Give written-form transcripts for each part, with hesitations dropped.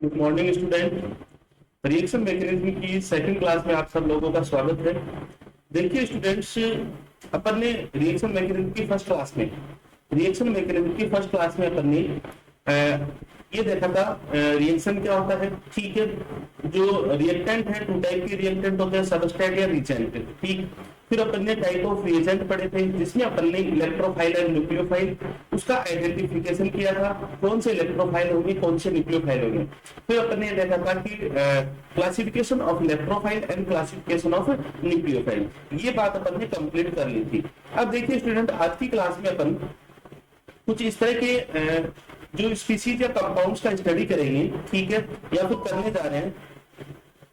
Good morning student. Reaction mechanism की second class में आप सब लोगों का स्वागत है। देखिए स्टूडेंट्स, अपन ने रिएक्शन मैकेनिज्म की फर्स्ट क्लास में अपन ने ये देखा था रिएक्शन क्या होता है। ठीक है, जो रिएक्टेंट है, टू टाइप के रिएक्टेंट होते हैं, सबस्ट्रेट या रिएजेंट। ठीक, फिर अपन ने टाइप ऑफ रिएजेंट पढ़े थे जिसमें अपन ने इलेक्ट्रोफाइल एंड न्यूक्लियोफाइल उसका आइडेंटिफिकेशन किया था, कौन से इलेक्ट्रोफाइल होंगे कौन से न्यूक्लियोफाइल होंगे। फिर अपन ने देखा था कि classification of electrophile and classification of nucleophile, ये बात अपन ने कंप्लीट कर ली थी। अब देखिए स्टूडेंट, आज की क्लास में अपन कुछ इस तरह के जो स्पीसीज या कंपाउंड्स का स्टडी करेंगे, ठीक है, या फिर करने जा रहे हैं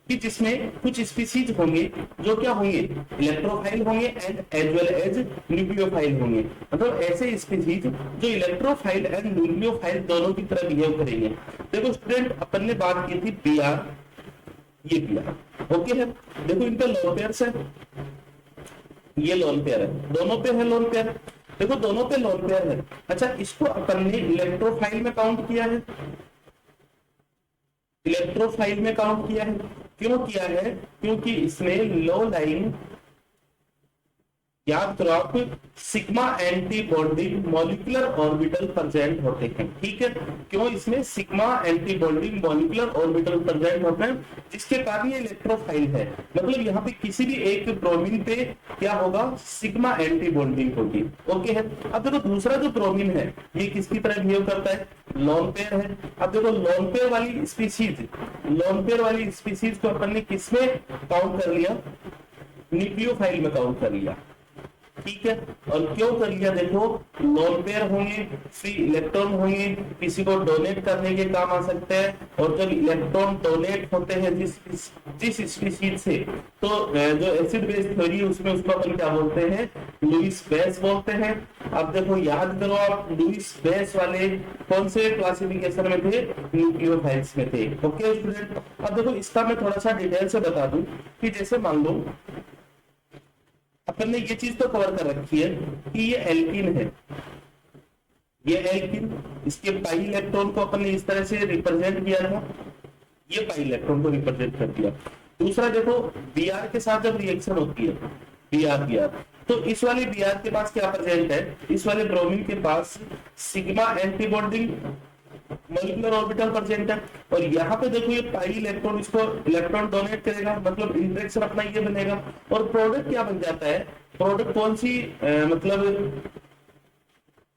कि जिसमें कुछ स्पीसीज होंगे जो क्या होंगे, इलेक्ट्रोफाइल होंगे and as well as nucleophile होंगे। मतलब ऐसे स्पीसीज जो इलेक्ट्रोफाइल एंड न्यूक्लियोफाइल दोनों की तरह बिहेव करेंगे। देखो स्टूडेंट, अपन ने बात की थी बीआर, ये बीआर ओके है। देखो इनका लोन पेयर है, ये लोन पेयर है, दोनों पे है लोन पेयर। देखो दोनों पे लोन पेयर है। अच्छा, इसको अपन ने इलेक्ट्रोफाइल में काउंट किया है, इलेक्ट्रोफाइल में काउंट किया है। क्यों किया है? क्योंकि इसमें लो लाइन, याद करो आप, sigma antibody molecular orbital present होते हैं। ठीक है, क्यों इसमें sigma antibody molecular orbital present होते हैं, जिसके कारण ये इलेक्ट्रोफाइल है। मतलब यहाँ पे किसी भी एक ब्रोमीन पे क्या होगा, सिग्मा एंटीबॉडी होगी। ओके है। अब देखो दूसरा जो ब्रोमीन है ये किसकी तरह बिहेव करता है, लोन पेयर है। अब देखो लोन पेयर वाली स्पीसीज को अपन ने किसमें काउंट कर लिया, न्यूक्लियोफाइल में काउंट कर लिया। ठीक है, और क्यों कर लिया, देखो लोन पेयर होंगे, फ्री इलेक्ट्रॉन होंगे, किसी को डोनेट करने के काम आ सकते हैं। और जब इलेक्ट्रॉन डोनेट होते हैं जिस स्पीसीज से, तो जो एसिड बेस थ्योरी है उसमें उसको अपन क्या बोलते हैं, लुईस बेस बोलते हैं। अब देखो याद करो आप, लुईस बेस वाले कौन से क्लासिफिकेशन में थे, न्यूक्लियोफाइल्स में थे। ओके स्टूडेंट, अब देखो इसका मैं थोड़ा सा डिटेल से बता दूं कि जैसे मान लो अपन ने ये चीज तो कवर कर रखी है कि ये एल्कीन है, ये एल्कीन, इसके पाई इलेक्ट्रॉन को अपन ने इस तरह से रिप्रेजेंट किया था, ये पाई इलेक्ट्रॉन को रिप्रेजेंट कर दिया। दूसरा देखो, बीआर के साथ जब रिएक्शन होती है, बीआर, तो इस वाले बीआर के पास क्या प्रेजेंट है, इस वाले ब्रोमीन के पास sigma antibody molecular orbital present है। और यहाँ पे देखो ये पाई इलेक्ट्रॉन इसको इलेक्ट्रॉन डोनेट करेगा, मतलब इंटरेक्शन अपना ये बनेगा। और प्रोडक्ट क्या बन जाता है, प्रोडक्ट कौन सी मतलब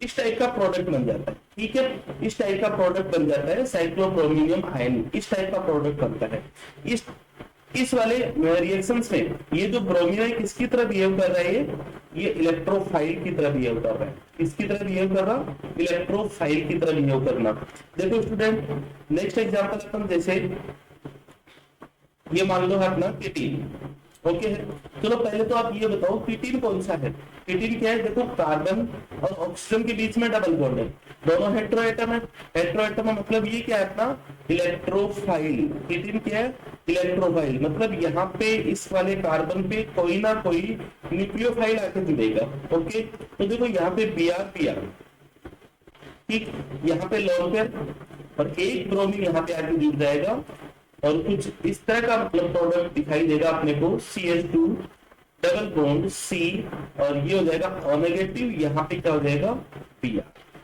इस टाइप का प्रोडक्ट बन जाता है। ठीक है, इस टाइप का प्रोडक्ट बन जाता है, साइक्लोब्रोमीनियम आयन, इस टाइप का प्रोडक्ट बनता है। इस वाले रिएक्शंस में ये जो ब्रोमीन है किसकी तरह बिहेव कर रहा है, ये इलेक्ट्रोफाइल की तरह बिहेव कर रहा है। किसकी तरह बिहेव कर रहा, इलेक्ट्रोफाइल की तरह बिहेव करना। देखो स्टूडेंट, नेक्स्ट एग्जांपल अपन जैसे ये मान लो है अपना कीटीन। ओके है, चलो पहले तो आप ये बताओ कीटीन कौन सा है। कीटीन क्या है, देखो कार्बन और ऑक्सीजन के बीच में डबल बॉन्ड है, दोनों हेटेरोएटम है। हेटेरोएटम मतलब ये क्या है अपना, इलेक्ट्रोफाइल। कीटीन क्या है, इलेक्ट्रोफाइल। मतलब यहाँ पे इस वाले कार्बन पे कोई ना कोई न्यूक्लियोफाइल आके जुड़ेगा। ओके, तो देखो यहाँ पे बीआर, ठीक, यहाँ पे लोन पेयर और एक ब्रोमीन यहाँ पे आके जुड़ जाएगा और कुछ इस तरह का मतलब प्रोडक्ट दिखाई देगा अपने को, CH2 डबल बॉन्ड C, और ये हो जाएगा O नेगेटिव, यहाँ पे क्या हो जाएगा, Br।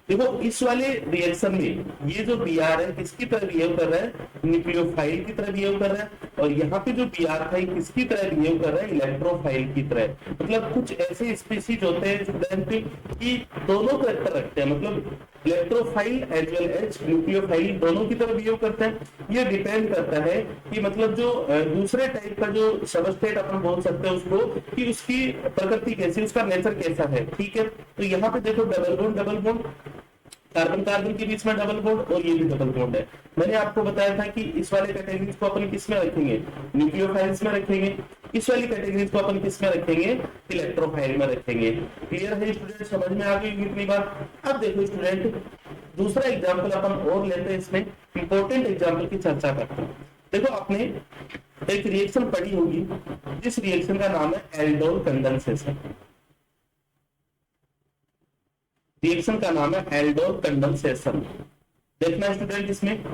देखो इस वाले रिएक्शन में ये जो Br है किसकी तरह बिहेव कर रहा है, न्यूक्लियोफाइल की तरह बिहेव कर रहा है। और यहाँ पे जो Br था किसकी तरह बिहेव कर रहा है, इलेक्ट्रोफाइल की तरह। मतलब कुछ ऐसे स्पीसीज होते हैं स्टूडेंट कि दोनों करेक्टर रखते हैं, मतलब electrophile as well as nucleophile दोनों की तरह बिहेव करते हैं। ये डिपेंड करता है कि मतलब जो दूसरे टाइप का जो सबस्ट्रेट अपन बोल सकते हैं उसको, कि उसकी प्रकृति कैसी, उसका नेचर कैसा है। ठीक है, तो यहाँ पे देखो डबल बॉन्ड, कार्बन कार्बन के बीच में डबल बॉन्ड और ये भी डबल बॉन्ड है। मैंने आपको बताया था कि इस वाले कैटेगरीज को अपन किस में रखेंगे, न्यूक्लियोफाइल्स में रखेंगे। इस वाली कैटेगरीज को अपन किस में रखेंगे, इलेक्ट्रोफाइल में रखेंगे। क्लियर है स्टूडेंट, समझ में आ गई इतनी बात। अब देखो स्टूडेंट, दूसरा एग्जाम्पल अपन और लेते हैं, इसमें इंपॉर्टेंट एग्जाम्पल की चर्चा करते हैं। देखो आपने एक रिएक्शन पढ़ी होगी, जिस रिएक्शन का नाम है एल्डोल कंडेंसेशन। रिएक्शन का नाम है एल्डोल कंडेंसेशन। देखना स्टूडेंट, इसमें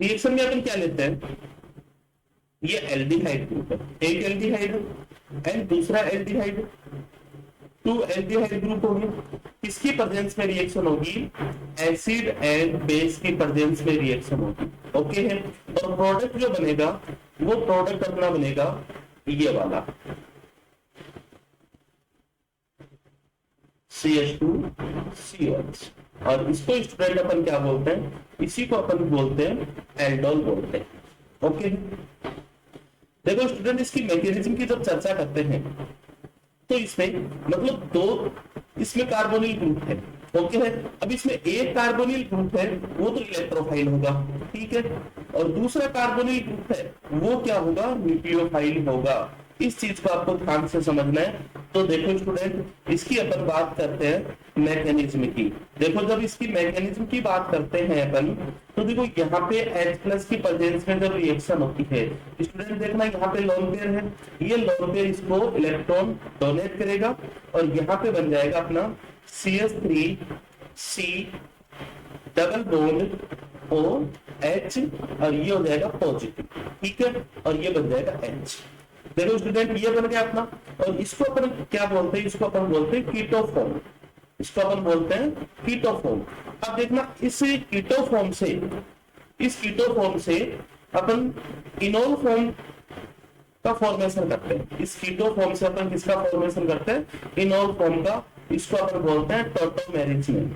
रिएक्शन में अपन क्या लेते हैं, ये एल्डिहाइड ग्रुप है, एक एल्डिहाइड एंड दूसरा एल्डिहाइड, टू एल्डिहाइड ग्रुप होंगे, किसकी प्रेजेंस में रिएक्शन होगी, एसिड एंड बेस की प्रेजेंस में रिएक्शन होगी। ओके है, और प्रोडक्ट जो बनेगा वो प्रोडक्ट अपना बनेगा ये वाला CH2COH, और इसको स्टूडेंट अपन क्या बोलते हैं, इसी को अपन बोलते हैं एल्डोल बोलते हैं। ओके, देखो स्टूडेंट इसकी मैकेनिज्म की जब चर्चा करते हैं तो इसमें मतलब दो इसमें कार्बोनिल ग्रुप है। ओके है, अब इसमें एक कार्बोनिल ग्रुप है वो तो इलेक्ट्रोफाइल होगा, ठीक है, और दूसरा कार्बोनिल ग्रुप है वो क्या होगा, न्यूक्लियोफाइल होगा। इस चीज को आपको ध्यान से समझना है। तो देखो स्टूडेंट, इसकी अपन बात करते हैं मैकेनिज्म की। देखो जब इसकी मैकेनिज्म की बात करते हैं अपन, तो देखो यहाँ पे H+ की प्रेजेंस में जब रिएक्शन होती है, स्टूडेंट देखना यहाँ पे लोन पेयर है, ये लोन पेयर इसको इलेक्ट्रॉन डोनेट करेगा और यहाँ पे बन जाएगा अपना CH3C डबल बॉन्ड OH, और ये हो जाएगा पॉजिटिव, ठीक है, और ये बन जाएगा H। देखो स्टूडेंट ये बन गया अपना, और इसको अपन क्या बोलते हैं, इसको अपन बोलते हैं कीटोफॉर्म, इसको अपन बोलते हैं कीटोफॉर्म। अब देखना इस कीटोफॉर्म से अपन इनोल फॉर्म का फॉर्मेशन करते हैं। इस कीटोफॉर्म से अपन किसका फॉर्मेशन करते हैं, इनोल फॉर्म का। इसको अपन बोलते हैं टॉटोमेरिज्म।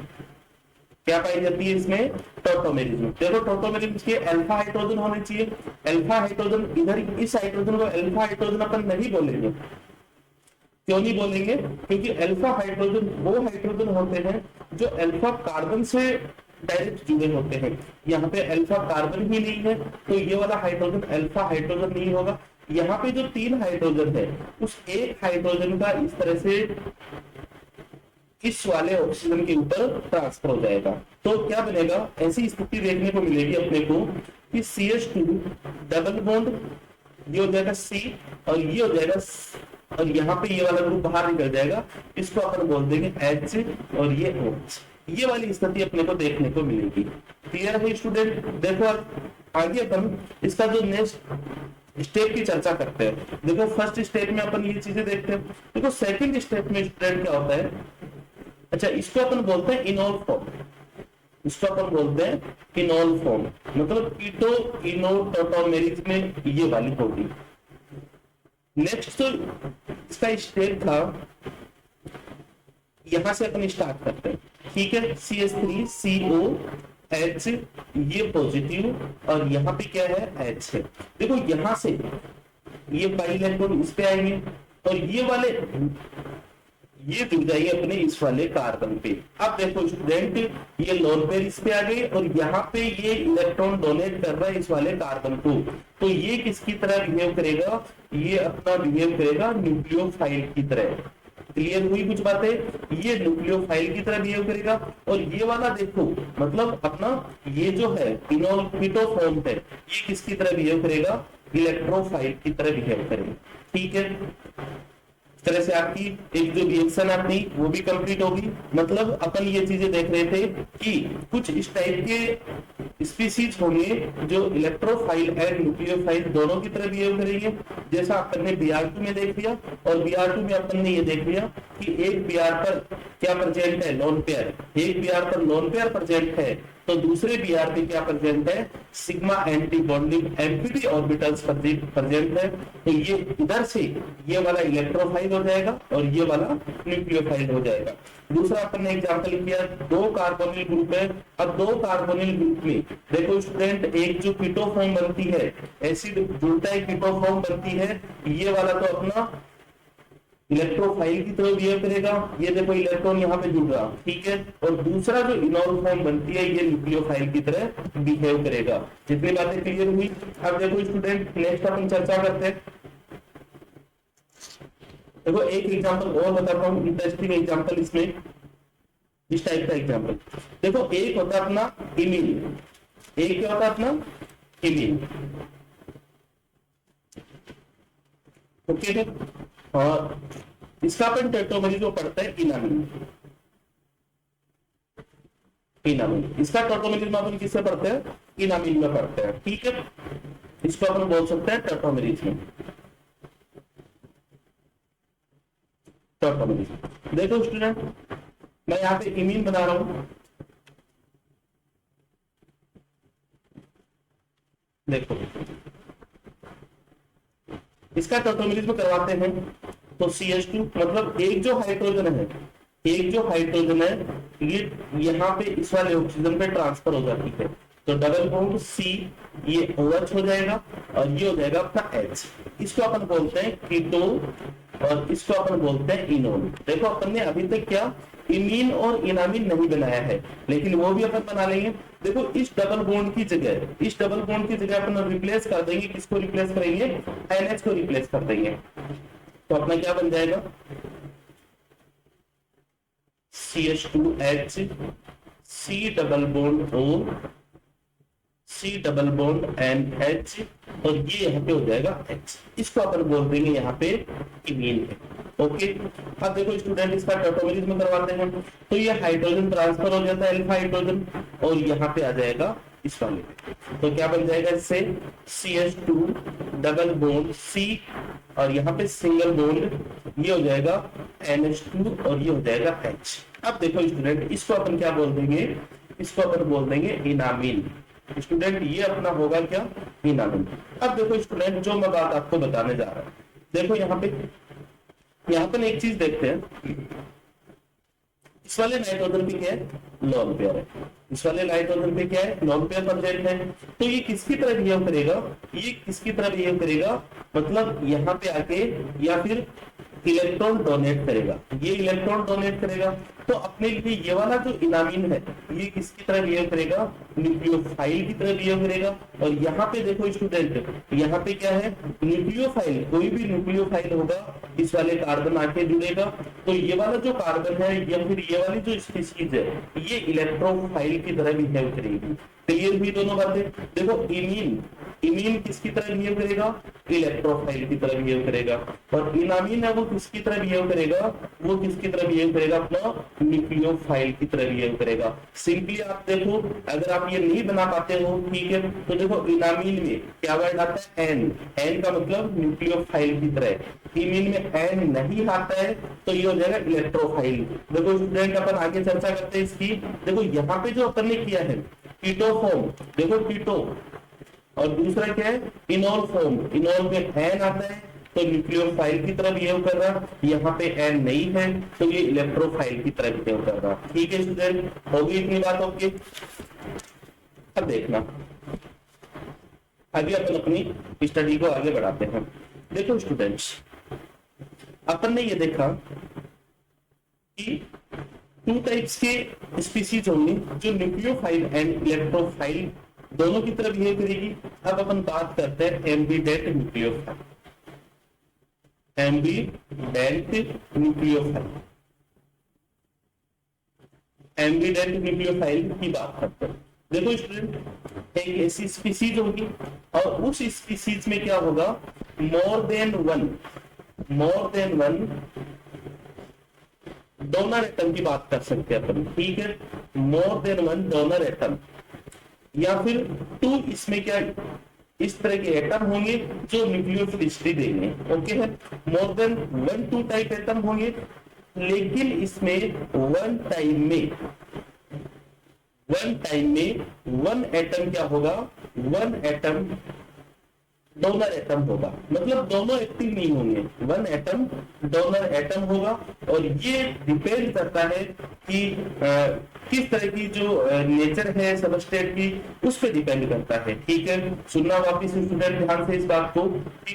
क्या पाई जाती है इसमें, टॉटोमेरिज्म। देखो टॉटोमेरिज्म के अल्फा हाइड्रोजन होने चाहिए, अल्फा हाइड्रोजन इधर इस हाइड्रोजन को अल्फा हाइड्रोजन अपन नहीं बोलेंगे। क्यों नहीं बोलेंगे, क्योंकि अल्फा हाइड्रोजन वो हाइड्रोजन होते हैं जो अल्फा कार्बन से डायरेक्ट जुड़े होते हैं। यहाँ पे अल्फा कार्बन ही नहीं है तो ये वाला हाइड्रोजन अल्फा हाइड्रोजन नहीं होगा। यहाँ पे जो 3 हाइड्रोजन है उस एक हाइड्रोजन का इस तरह से इस वाले ऑक्सीजन के ऊपर ट्रांसफर हो जाएगा। तो क्या बनेगा, ऐसी स्थिति देखने को मिलेगी अपने को कि CH2 डबल बॉन्ड, ये हो जाएगा C और ये हो जाएगा, और यहाँ पे ये वाला ग्रुप बाहर निकल जाएगा, इसको अपन बोल देंगे H और ये OH। ये वाली स्थिति अपने को देखने को मिलेगी। क्लियर है स्टूडेंट। देखो आगे अपन इसका जो नेक्स्ट स्टेप की चर्चा करते हैं। देखो फर्स्ट स्टेप में अपन ये चीजें देखते हैं। देखो सेकंड स्टेप में स्टूडेंट क्या होता है, अच्छा इसको अपन बोलते हैं इनोल फॉर्म, इसको अपन बोलते हैं इनोल फॉर्म, मतलब कीटो इनोटोटोमेरिज्म में ये वाली होगी। नेक्स्ट तो इसका स्टेप था, यहां से अपन स्टार्ट करते हैं, ठीक है। CH3COH ये पॉजिटिव और यहाँ पे क्या है H है। देखो यहां से ये पाई इलेक्ट्रॉन इस पे आएंगे और ये वाले ये जुड़ जाइए अपने इस वाले कार्बन पे। अब देखो स्टूडेंट, ये लोन पेयर इस पे आ गई और यहाँ पे ये इलेक्ट्रॉन डोनेट कर रहा है इस वाले कार्बन को, तो ये किसकी तरह बिहेव करेगा, ये अपना बिहेव करेगा न्यूक्लियोफाइल की तरह। क्लियर हुई कुछ बातें, ये न्यूक्लियोफाइल की तरह बिहेव करेगा। और ये वाला देखो मतलब अपना ये जो है इनोल कीटोफॉर्म है, ये किसकी तरह बिहेव करेगा, इलेक्ट्रोफाइल की तरह बिहेव करेगा, ठीक है। इस तरह से आपकी एक जो रिएक्शन आपकी वो भी कंप्लीट होगी। मतलब अपन ये चीजें देख रहे थे कि कुछ इस टाइप के स्पीसीज होंगे जो इलेक्ट्रोफाइल एंड न्यूक्लियोफाइल दोनों की तरह बिहेव करेंगे, जैसा अपन ने Br2 में देख लिया। और Br2 में अपन ने ये देख लिया कि एक Br पर क्या प्रेजेंट है, लोन पेयर, एक Br पर लोन पेयर प्रेजेंट है तो दूसरे Br पे क्या प्रेजेंट है, sigma anti bonding empty orbitals present है। तो ये इधर से ये वाला इलेक्ट्रोफाइल हो जाएगा और ये वाला न्यूक्लियोफाइल हो जाएगा। दूसरा अपन ने एग्जांपल किया, 2 कार्बोनिल ग्रुप है। अब 2 कार्बोनिल ग्रुप में देखो स्टूडेंट, एक जो कीटोफॉर्म बनती है, एसिड जुड़ता है कीटोफॉर्म बनती है, ये वाला तो अपना इलेक्ट्रोफाइल की तरह बिहेव करेगा। ये देखो इलेक्ट्रॉन यहाँ पे जुड़ रहा, ठीक है। और दूसरा जो इनोल फॉर्म बनती है ये न्यूक्लियोफाइल की तरह बिहेव करेगा। जितनी बातें क्लियर हुई। अब देखो स्टूडेंट नेक्स्ट अपन चर्चा करते हैं। देखो एक एग्जांपल और बताता हूँ, इंटरेस्टिंग एग्जांपल इसमें, इस टाइप का एग्जांपल। देखो एक होता है अपना इमीन, एक क्या होता है अपना इमीन, ओके है। और इसका अपन टेट्रामेरिज्म पढ़ता है इनामीन। इनामिन। इसका टॉटोमेरिज्म अपन किससे पढ़ते हैं? इनामिन में पढ़ते हैं, ठीक है। इसको अपन बोल सकते हैं टॉटोमेरिज्म। टॉटोमेरिज्म देखो स्टूडेंट, मैं यहाँ पे इमीन बना रहा हूं, देखो इसका टॉटोमेरिज्म करवाते हैं तो CH2 मतलब एक जो हाइड्रोजन है, एक जो हाइड्रोजन है ये यहाँ पे इस वाले ऑक्सीजन पे ट्रांसफर हो जाती है, तो डबल बॉन्ड C ये OH हो जाएगा और ये हो जाएगा अपना H। इसको अपन बोलते हैं कीटोन और इसको अपन बोलते हैं इनोन। देखो अपन ने अभी तक क्या इमीन और इनामिन नहीं बनाया है, लेकिन वो भी अपन बना लेंगे। देखो इस डबल बॉन्ड की जगह, इस डबल बॉन्ड की जगह अपन रिप्लेस कर देंगे, किसको रिप्लेस करेंगे? NH को रिप्लेस कर देंगे, तो अपना क्या बन जाएगा? CH2H C double bond O C double bond NH और ये यहाँ पे हो जाएगा H। इसको अपन बोल देंगे यहाँ पे इमीन है, ओके। अब देखो स्टूडेंट इसका टॉटोमेरिज्म करवाते हैं, तो ये हाइड्रोजन ट्रांसफर हो जाता है अल्फा हाइड्रोजन और यहाँ पे आ जाएगा इस वाले पे, तो क्या बन जाएगा इससे? CH2 डबल बॉन्ड C और यहाँ पे सिंगल बॉन्ड ये हो जाएगा NH2 और ये हो जाएगा H। अब देखो स्टूडेंट इसको अपन क्या बोल देंगे? इसको अपन बोल देंगे इनामिन। स्टूडेंट ये अपना होगा क्या? इनामिन। अब देखो स्टूडेंट जो मैं बात आपको बताने जा रहा हूँ, देखो यहाँ पे एक चीज देखते हैं, इस वाले नाइट्रोजन पे क्या है? लोन पेयर है। इस वाले नाइट्रोजन पे क्या है? लोन पेयर प्रेजेंट है, तो ये किसकी तरह बिहेव करेगा? ये किसकी तरह बिहेव करेगा? मतलब यहाँ पे आके या फिर इलेक्ट्रॉन डोनेट करेगा, ये इलेक्ट्रॉन डोनेट करेगा। तो अपने लिए ये वाला जो इनामिन है ये किसकी तरह बिहेव करेगा? न्यूक्लियोफाइल की तरह बिहेव करेगा। और यहाँ पे देखो स्टूडेंट, यहाँ पे क्या है? न्यूक्लियोफाइल, कोई भी न्यूक्लियोफाइल होगा इस वाले कार्बन आके जुड़ेगा, तो ये वाला जो कार्बन है या फिर ये वाली जो स्पीशीज है ये इलेक्ट्रोफाइल की तरह बिहेव करेगी। क्लियर हुई दोनों बातें? देखो इमीन किसकी तरह बिहेव करेगा? इलेक्ट्रोफाइल की तरह बिहेव करेगा। और इनामिन है वो किसकी तरह बिहेव करेगा? वो किसकी तरह बिहेव करेगा? अपना न्यूक्लियोफाइल की तरह बिहेव करेगा। सिंपली आप देखो, अगर आप ये नहीं बना पाते हो, ठीक है, तो देखो इनामिन में क्या वर्ड आता है? एन का मतलब न्यूक्लियोफाइल की तरह। इमीन में एन नहीं आता है तो ये हो जाएगा इलेक्ट्रोफाइल। देखो स्टूडेंट अपन आगे चर्चा करते हैं इसकी। देखो यहाँ पे जो अपन ने किया है कीटो फॉर्म, देखो कीटो, और दूसरा क्या है? Enol form. इनोल में एन आता है तो न्यूक्लियोफाइल की तरह बिहेव कर रहा, यहाँ पे एन नहीं है तो ये इलेक्ट्रोफाइल की तरह बिहेव कर रहा। ठीक है स्टूडेंट, होगी इतनी बात? ओके, अब देखना, अभी अपन अपनी स्टडी को आगे बढ़ाते हैं। देखो स्टूडेंट्स, अपन ने ये देखा कि टू टाइप्स के स्पीशीज होंगी जो न्यूक्लियोफाइल एंड इलेक्ट्रोफाइल दोनों की तरह बिहेव करेगी। अब अपन बात करते हैं एम्बीडेंट न्यूक्लियोफाइल। एम्बीडेंट न्यूक्लियोफाइल, एम्बीडेंट न्यूक्लियोफाइल की बात करते हैं। देखो स्टूडेंट, एक ऐसी स्पीशीज होगी और उस स्पीशीज में क्या होगा? More than one donor atom की बात कर सकते हैं अपन, ठीक है। More than one donor atom, या फिर टू, इसमें क्या इस तरह के एटम होंगे जो न्यूक्लियोफिलिसिटी देंगे, ओके है। More than one two type atom होंगे, लेकिन इसमें वन टाइम में वन एटम क्या होगा? वन एटम डोनर एटम होगा, मतलब दोनों एक्टिव नहीं होंगे, वन एटम डोनर एटम होगा। और ये डिपेंड करता है कि किस तरह की जो नेचर है सबस्ट्रेट की, उस पर डिपेंड करता है, ठीक है। सुनना वापिस स्टूडेंट ध्यान से इस बात को कि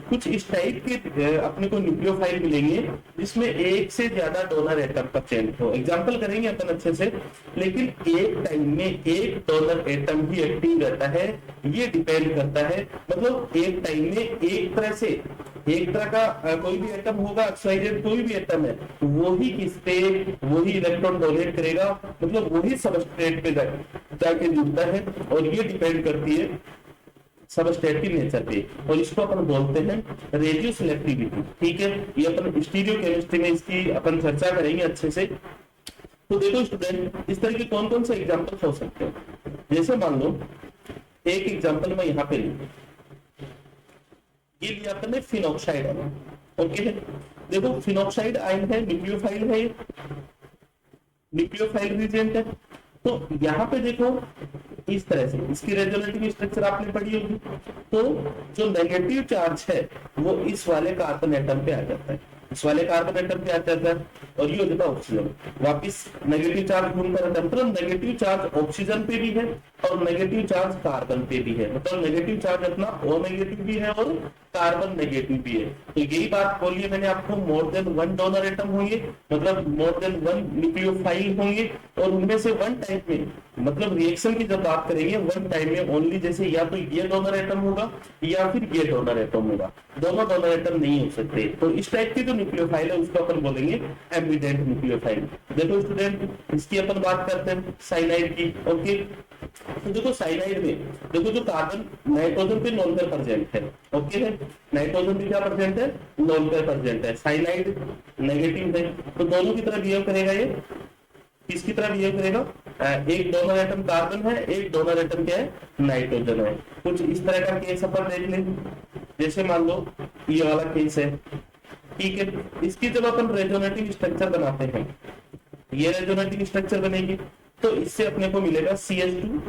कुछ इस टाइप के अपने को न्यूक्लियोफाइल मिलेंगे जिसमें एक से ज्यादा डोनर एटम प्रेजेंट हो। एग्जांपल करेंगे अपन अच्छे से, लेकिन एक टाइम में एक डोनर एटम ही एक्टिव रहता है, ये डिपेंड करता है। मतलब एक टाइम में एक तरह का कोई भी एटम होगा, एक्साइडेड कोई भी एटम है, वही किस पे, वही इलेक्ट्रॉन डोनेट करेगा, मतलब वही सबस्ट्रेट पे जाके जुड़ता है। और ये डिपेंड करती है सबस्ट्रेट की नेचर पे, और इसको अपन बोलते हैं रेडियो सिलेक्टिविटी, ठीक है। ये अपन स्टीरियो केमिस्ट्री में इसकी अपन चर्चा करेंगे अच्छे से। तो देखो स्टूडेंट, इस तरह के कौन कौन से एग्जाम्पल हो सकते हैं। जैसे मान लो एक एग्जाम्पल मैं यहाँ पे लूं, ये लिया आपने फिनॉक्साइड आयन, ओके है। देखो फिनॉक्साइड आयन है, न्यूक्लियोफाइल है, न्यूक्लियोफाइल रीजेंट है। तो यहाँ पे देखो इस तरह से इसकी रेजोनेटिव स्ट्रक्चर आपने पढ़ी होगी। तो जो नेगेटिव चार्ज है वो इस वाले कार्बन एटम पे आ जाता है, इस वाले कार्बन एटम पे आ जाता है, और ये हो जाता है ऑक्सीजन। वापिस नेगेटिव चार्ज घूमता रहता है, मतलब नेगेटिव चार्ज ऑक्सीजन पे भी है और नेगेटिव चार्ज कार्बन पे भी है, मतलब नेगेटिव चार्ज अपना ओ नेगेटिव भी है और कार्बन नेगेटिव भी है। तो यही बात बोलिए मैंने आपको, more than one donor atom होंगे, मतलब मोर देन वन न्यूक्लियोफाइल होंगे, और उनमें से वन टाइप में, मतलब रिएक्शन की जब बात करेंगे वन टाइम में ओनली, जैसे या तो ये डोनर एटम होगा या फिर ये डोनर एटम होगा, दोनों डोनर एटम नहीं हो सकते। तो इस टाइप की जो न्यूक्लियोफाइल है उसको अपन बोलेंगे एम्बिडेंट न्यूक्लियोफाइल। देखो स्टूडेंट, इसकी अपन बात करते हैं साइनाइड की, ओके। तो देखो साइनाइड में देखो जो कार्बन नाइट्रोजन पे लोन पे प्रेजेंट है, ओके है, नाइट्रोजन पे क्या प्रेजेंट है, लोन पे प्रेजेंट है, साइनाइड नेगेटिव है, तो दोनों की तरह बिहेव करेगा। ये किसकी तरह बिहेव करेगा, एक डोनर एटम कार्बन है, एक डोनर एटम क्या है, नाइट्रोजन है। कुछ इस तरह का केस अपन देख लें, जैसे मान लो ये वाला केस है, ठीक है। इसकी जब अपन रेजोनेटिव स्ट्रक्चर बनाते हैं, ये रेजोनेटिव स्ट्रक्चर बनेगी, तो इससे अपने को मिलेगा CH2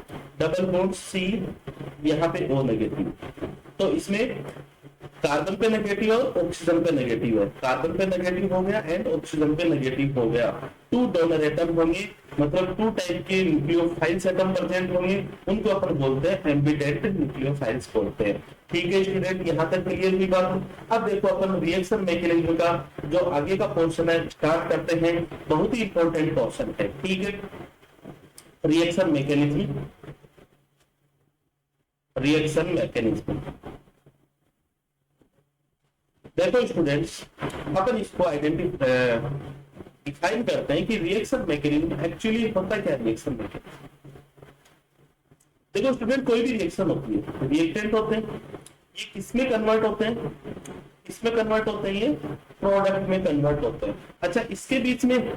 डबल बॉन्ड C, यहाँ पे O नेगेटिव। तो इसमें कार्बन पे नेगेटिव और ऑक्सीजन पे नेगेटिव है, कार्बन पे नेगेटिव हो गया एंड ऑक्सीजन पे नेगेटिव हो गया। टू डोनर एटम होंगे, मतलब टू टाइप के न्यूक्लियोफाइल्स एटम प्रेजेंट होंगे, उनको अपन बोलते हैं एम्बिडेंट न्यूक्लियोफाइल्स बोलते हैं। ठीक है स्टूडेंट, यहाँ तक क्लियर हुई बात। अब देखो अपन रिएक्शन मैकेनिज्म का जो आगे का पोर्शन है स्टार्ट करते हैं, बहुत ही इंपॉर्टेंट पोर्शन है, ठीक है। Reaction mechanism, reaction mechanism. देखो स्टूडेंट्स, अपन इसको डिफाइन करते हैं कि रिएक्शन मैकेनिज्म एक्चुअली होता क्या है। रिएक्शन मैकेनिज्म देखो स्टूडेंट, कोई भी रिएक्शन होती है, रिएक्टेंट होते हैं, ये किसमें कन्वर्ट होते हैं, किसमें कन्वर्ट होते हैं, ये प्रोडक्ट में कन्वर्ट होते हैं। अच्छा, इसके बीच में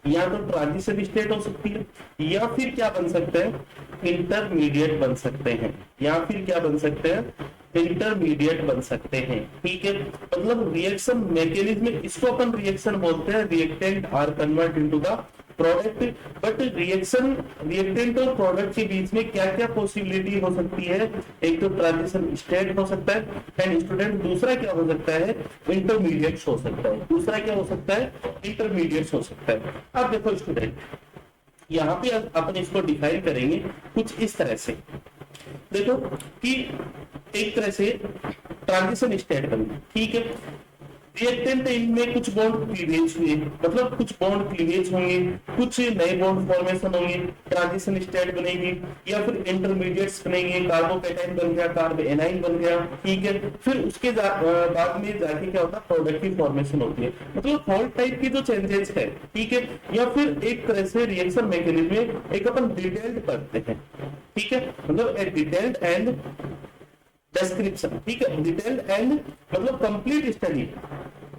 या तो ट्रांजिशन स्टेट हो सकती है, या फिर क्या बन सकते हैं, इंटरमीडिएट बन सकते हैं, या फिर क्या बन सकते हैं, इंटरमीडिएट बन सकते हैं। ठीक है, मतलब रिएक्शन मैकेनिज्म, इसको अपन रिएक्शन बोलते हैं, reactant are convert into the product. But reaction, reactant और प्रोडक्ट के बीच में क्या क्या पॉसिबिलिटी हो सकती है, एक तो ट्रांजिशन स्टेट हो सकता है, एंड स्टूडेंट दूसरा क्या हो सकता है, इंटरमीडिएट हो सकता है, दूसरा क्या हो सकता है, इंटरमीडिएट हो सकता है। अब देखो स्टूडेंट, यहाँ पे अपन इसको डिफाइन करेंगे कुछ इस तरह से। देखो कि एक तरह से ट्रांजिशन स्टेट बनी, ठीक है, रिएक्टेंट इनमें कुछ बॉन्ड क्लीवेज हुए, मतलब कुछ बॉन्ड क्लीवेज होंगे, कुछ नए बॉन्ड फॉर्मेशन होंगे, ट्रांजिशन स्टेट बनेगी, या फिर इंटरमीडिएट्स बनेंगे, कार्बोकैटायन बन गया, कार्बोएनाइन बन गया, ठीक है। फिर उसके बाद में जाके क्या होता है, प्रोडक्ट की फॉर्मेशन होती है, मतलब हॉल टाइप की जो चेंजेस है, ठीक है। या फिर एक तरह से रिएक्शन मैकेनिज्म में एक अपन डिटेल्ड पढ़ते हैं, ठीक है, मतलब ए डिटेल्ड एंड डिस्क्रिप्शन, ठीक है, डिटेल्ड एंड मतलब complete study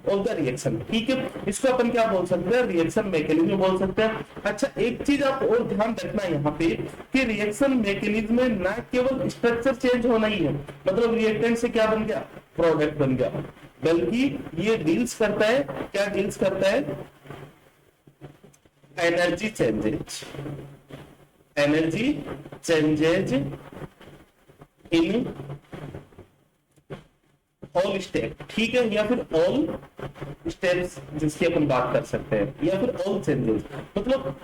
of the reaction, ठीक है। इसको अपन क्या बोल सकते हैं, रिएक्शन मैकेनिज्म बोल सकते हैं। अच्छा, एक चीज आप और ध्यान रखना यहाँ पे कि रिएक्शन मैकेनिज्म में ना केवल स्ट्रक्चर चेंज होना ही है, मतलब रिएक्टेंट से क्या बन गया, प्रोडक्ट बन गया, बल्कि ये डील्स करता है, क्या डील्स करता है, energy changes, energy changes in all step, ठीक है, या फिर ऑल स्टेप्स जिसकी अपन बात कर सकते हैं, या फिर ऑल चेंजेस, मतलब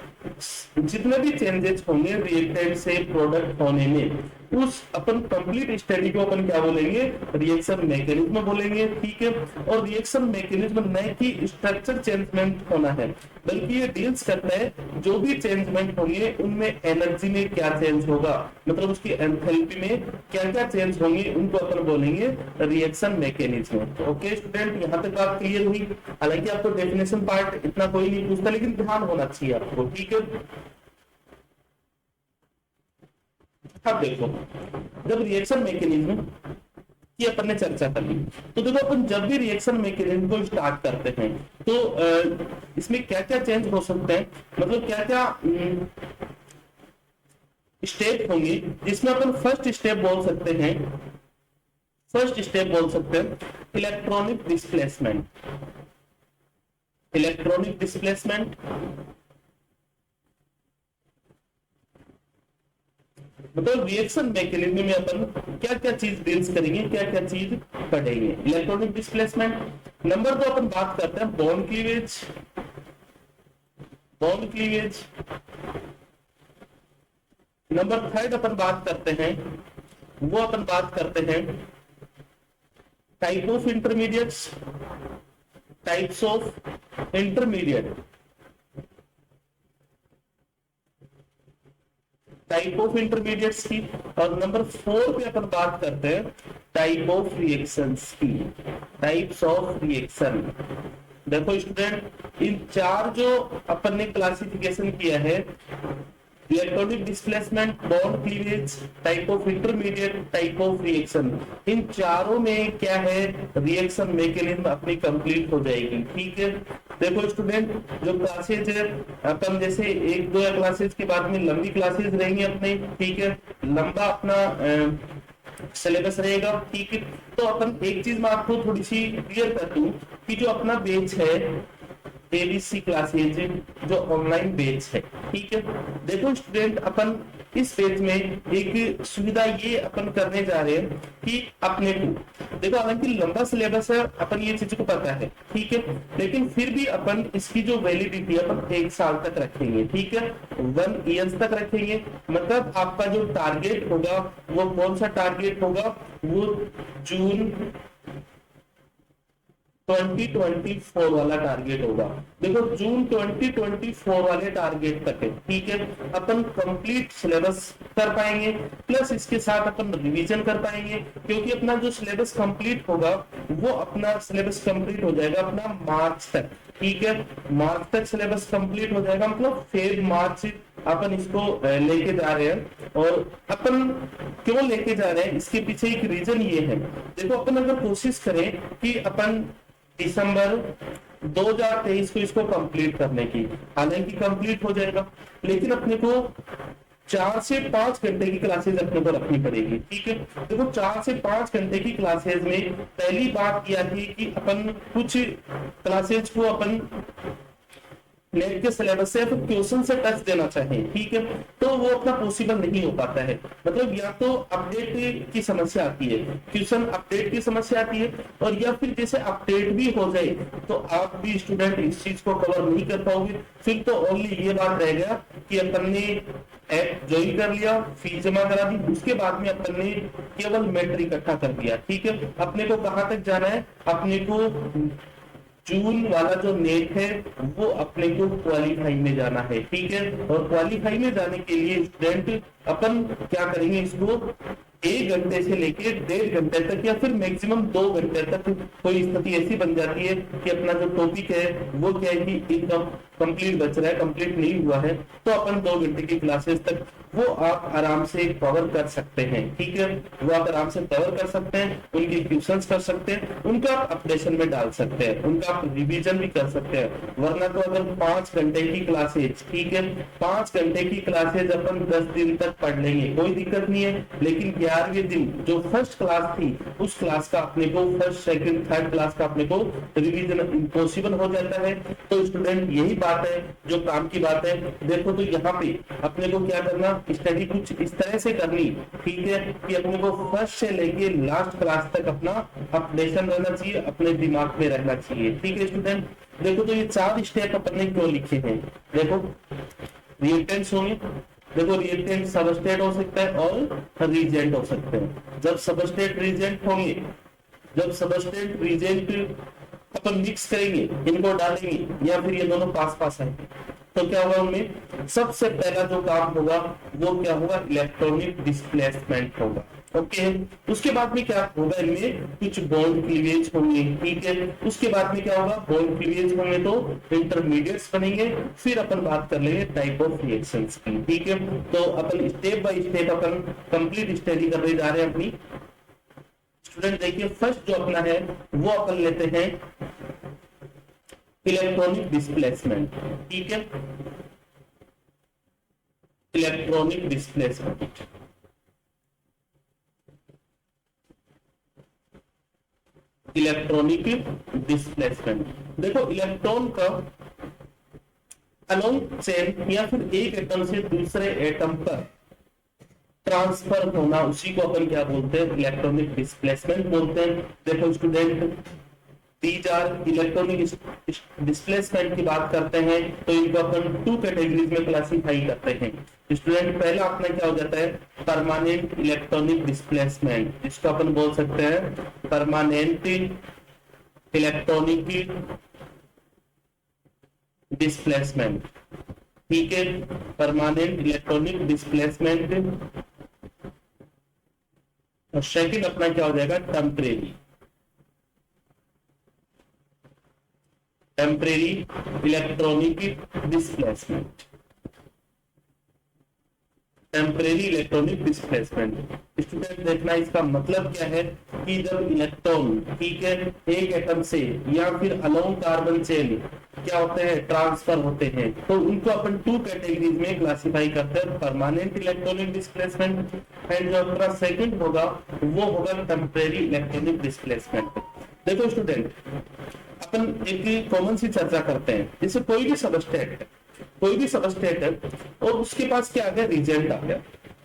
जितने भी चेंजेस होंगे रिएक्टेंट से प्रोडक्ट होने में, उस अपन कंप्लीट स्टडी को अपन क्या बोलेंगे, रिएक्शन मैकेनिज्म बोलेंगे, ठीक है। और रिएक्शन मैकेनिज्म न कि स्ट्रक्चर चेंजमेंट होना है, बल्कि ये डील्स करता है जो भी चेंजमेंट होंगे उनमें एनर्जी में क्या चेंज होगा, मतलब उसकी एंथैल्पी में क्या क्या चेंज होंगे, उनको अपन बोलेंगे रिएक्शन मैकेनिज्म। ओके स्टूडेंट, यहाँ तक बात क्लियर हुई। हालांकि आपको डेफिनेशन पार्ट इतना कोई नहीं पूछता, लेकिन ध्यान होना चाहिए आपको, ठीक है। अब देखो, जब रिएक्शन मैकेनिज्म ये अपन ने चर्चा कर ली। तो देखो अपन जब भी रिएक्शन मैकेनिज्म को स्टार्ट करते हैं तो इसमें क्या क्या चेंज हो सकते हैं, मतलब क्या क्या स्टेप होंगे, जिसमें अपन फर्स्ट स्टेप बोल सकते हैं, फर्स्ट स्टेप बोल सकते हैं इलेक्ट्रॉनिक डिस्प्लेसमेंट। इलेक्ट्रॉनिक डिस्प्लेसमेंट मतलब रिएक्शन मैकेनिज्म में अपन क्या क्या चीज डील्स करेंगे, क्या क्या चीज पढ़ेंगे। Electronic displacement. नंबर 2 अपन बात करते हैं bond cleavage. Bond cleavage. Number 3 अपन बात करते हैं, वो अपन बात करते हैं type of intermediates, types of intermediate, type of intermediates की। और नंबर 4 पे अपन बात करते हैं टाइप ऑफ रिएक्शंस की, टाइप्स ऑफ रिएक्शन। देखो स्टूडेंट, इन 4 जो अपन ने क्लासिफिकेशन किया है, electronic displacement, bond cleavage, type of intermediate, type of reaction, इन चारों में क्या है, रिएक्शन मैकेनिज्म अपनी कंप्लीट हो जाएगी। ठीक है। देखो स्टूडेंट, जो क्लासेज है अपन जैसे 1-2 क्लासेज के बाद में लंबी क्लासेज रहेंगी अपने, ठीक है, लंबा अपना सिलेबस रहेगा। ठीक है। तो अपन एक चीज मैं आपको थोड़ी सी क्लियर कर दूं कि जो अपना बेच है एबीसी क्लासेज, जो ऑनलाइन बेच है, ठीक है। देखो स्टूडेंट, अपन इस पेज में एक सुविधा ये अपन करने जा रहे हैं कि अपने को देखो, हालांकि लंबा सिलेबस है, अपन ये चीज को पता है, ठीक है, लेकिन फिर भी अपन इसकी जो वैलिडिटी अपन 1 साल तक रखेंगे। ठीक है, 1 ईयर तक रखेंगे। मतलब आपका जो टारगेट होगा वो कौन सा टारगेट होगा, वो जून 2024 वाला टारगेट होगा। देखो जून 2024 वाले टारगेट तक है, ठीक है, अपन कंप्लीट सिलेबस कर पाएंगे, प्लस इसके साथ अपन रिवीजन कर पाएंगे, क्योंकि अपना जो सिलेबस कंप्लीट होगा वो अपना सिलेबस कंप्लीट हो जाएगा अपना मार्च तक। ठीक है, मार्च तक सिलेबस कंप्लीट हो जाएगा, मतलब फेब मार्च अपन इसको लेके जा रहे हैं। और अपन क्यों लेके जा रहे हैं, इसके पीछे एक रीजन ये है। देखो अपन अगर कोशिश करें कि अपन दिसंबर 2023 को इसको कंप्लीट करने की, हालांकि कंप्लीट हो जाएगा, लेकिन अपने को 4 से 5 घंटे की क्लासेज अपने को रखनी पड़ेगी। ठीक है, देखो 4 से 5 घंटे की क्लासेज में पहली बात यह थी कि अपन कुछ क्लासेज को अपन नेट के सिलेबस से फिर क्वेश्चन से टच देना चाहिए। ठीक है, तो वो अपना पॉसिबल नहीं हो पाता है। मतलब या तो अपडेट की समस्या आती है, क्वेश्चन अपडेट की समस्या आती है, और या फिर जैसे अपडेट भी हो जाए तो आप भी स्टूडेंट इस चीज को कवर नहीं कर पाओगे। फिर तो ओनली ये बात रह गया कि अपन ने ऐप ज्वाइन कर लिया, फीस जमा करा दी, उसके बाद में अपन ने केवल मैटर इकट्ठा कर दिया। ठीक है, अपने को कहाँ तक जाना है, अपने को जून वाला जो नेट है वो अपने को क्वालिफाई में जाना है। ठीक है, और क्वालिफाई में जाने के लिए स्टूडेंट अपन क्या करेंगे, इसको 1 घंटे से लेके 1.5 घंटे तक या फिर मैक्सिमम 2 घंटे तक कोई स्थिति ऐसी बन जाती है कि अपना जो टॉपिक है वो क्या है कि एकदम कंप्लीट बच रहा है, कंप्लीट नहीं हुआ है, तो अपन 2 घंटे की क्लासेस तक वो आप आराम से कवर कर सकते हैं। ठीक है, वो आप आराम से कवर कर सकते हैं, उनके क्वेश्चंस कर सकते हैं, उनका आप अपडेशन में डाल सकते हैं, उनका आप रिवीजन भी कर सकते हैं। वरना तो अगर 5 घंटे की क्लासेज, ठीक है, 5 घंटे की क्लासेज अपन 10 दिन तक पढ़ लेंगे, कोई दिक्कत नहीं है, लेकिन 11वें दिन जो फर्स्ट क्लास थी उस क्लास का अपने को, फर्स्ट सेकंड थर्ड क्लास का अपने को रिवीजन इम्पॉसिबल हो जाता है। तो स्टूडेंट यही बात है जो काम की बात है। देखो तो यहाँ पे अपने को क्या करना, स्टडी कुछ इस तरह से करनी, ठीक है, कि अपने को फर्स्ट से लेके लास्ट क्लास तक अपना अपडेशन रहना चाहिए, अपने दिमाग में रहना चाहिए। ठीक है स्टूडेंट, देखो तो ये 4 स्टेप अपन ने क्यों लिखे हैं। देखो रिएक्टेंट्स होंगे, देखो रिएक्टेंट सबस्ट्रेट हो सकता है और रीजेंट हो सकते हैं। जब सबस्ट्रेट रीजेंट होंगे, जब सबस्ट्रेट रीजेंट अपन मिक्स करेंगे, इनको डालेंगे या फिर ये दोनों पास पास आएंगे, तो क्या होगा, उनमें सबसे पहला जो काम होगा वो क्या होगा, इलेक्ट्रॉनिक डिस्प्लेसमेंट होगा। ओके, उसके बाद में क्या होगा, इनमें कुछ बॉन्ड क्लीवेज होंगे। ठीक है, उसके बाद में क्या होगा, बॉन्ड क्लीवेज होंगे तो इंटरमीडिएट्स बनेंगे। फिर अपन बात कर लेंगे टाइप ऑफ रिएक्शंस की। ठीक है, तो अपन स्टेप बाय स्टेप अपन कंप्लीट स्टडी करने जा रहे हैं अपनी स्टूडेंट देखिए फर्स्ट जो अपना है वो अपन लेते हैं इलेक्ट्रॉनिक डिस्प्लेसमेंट, ठीक है, इलेक्ट्रॉनिक डिस्प्लेसमेंट। इलेक्ट्रॉनिक डिस्प्लेसमेंट, देखो इलेक्ट्रॉन का अलोंग चेन या फिर एक एटम से दूसरे एटम पर ट्रांसफर होना, उसी को अपन क्या बोलते हैं, इलेक्ट्रॉनिक डिस्प्लेसमेंट बोलते हैं। देखो student these are electronic displacement की बात करते हैं तो इनको अपन टू कैटेगरीज में क्लासिफाई करते हैं। स्टूडेंट पहला अपना क्या हो जाता है, परमानेंट इलेक्ट्रॉनिक डिस्प्लेसमेंट, जिसको अपन बोल सकते हैं परमानेंट इलेक्ट्रॉनिक डिस्प्लेसमेंट, ठीक है, परमानेंट इलेक्ट्रॉनिक डिस्प्लेसमेंट। और सेकंड अपना क्या हो जाएगा, temporary, temporary electronic displacement, temporary electronic displacement. Student देखना इसका मतलब क्या है कि जब इलेक्ट्रॉन, ठीक है, एक एटम से या फिर अलोंग कार्बन चेन क्या होते हैं, ट्रांसफर होते हैं, तो उनको अपन टू कैटेगरीज में क्लासिफाई करते हैं, परमानेंट इलेक्ट्रॉनिक डिस्प्लेसमेंट एंड जो अपना सेकंड होगा वो होगा टेम्परेरी इलेक्ट्रॉनिक डिस्प्लेसमेंट। देखो स्टूडेंट अपन एक कॉमन सी चर्चा करते हैं, जैसे कोई भी सबस्ट्रेट है, कोई भी सबस्ट्रेट है और उसके पास क्या आ गया, रिजेंट आ गया,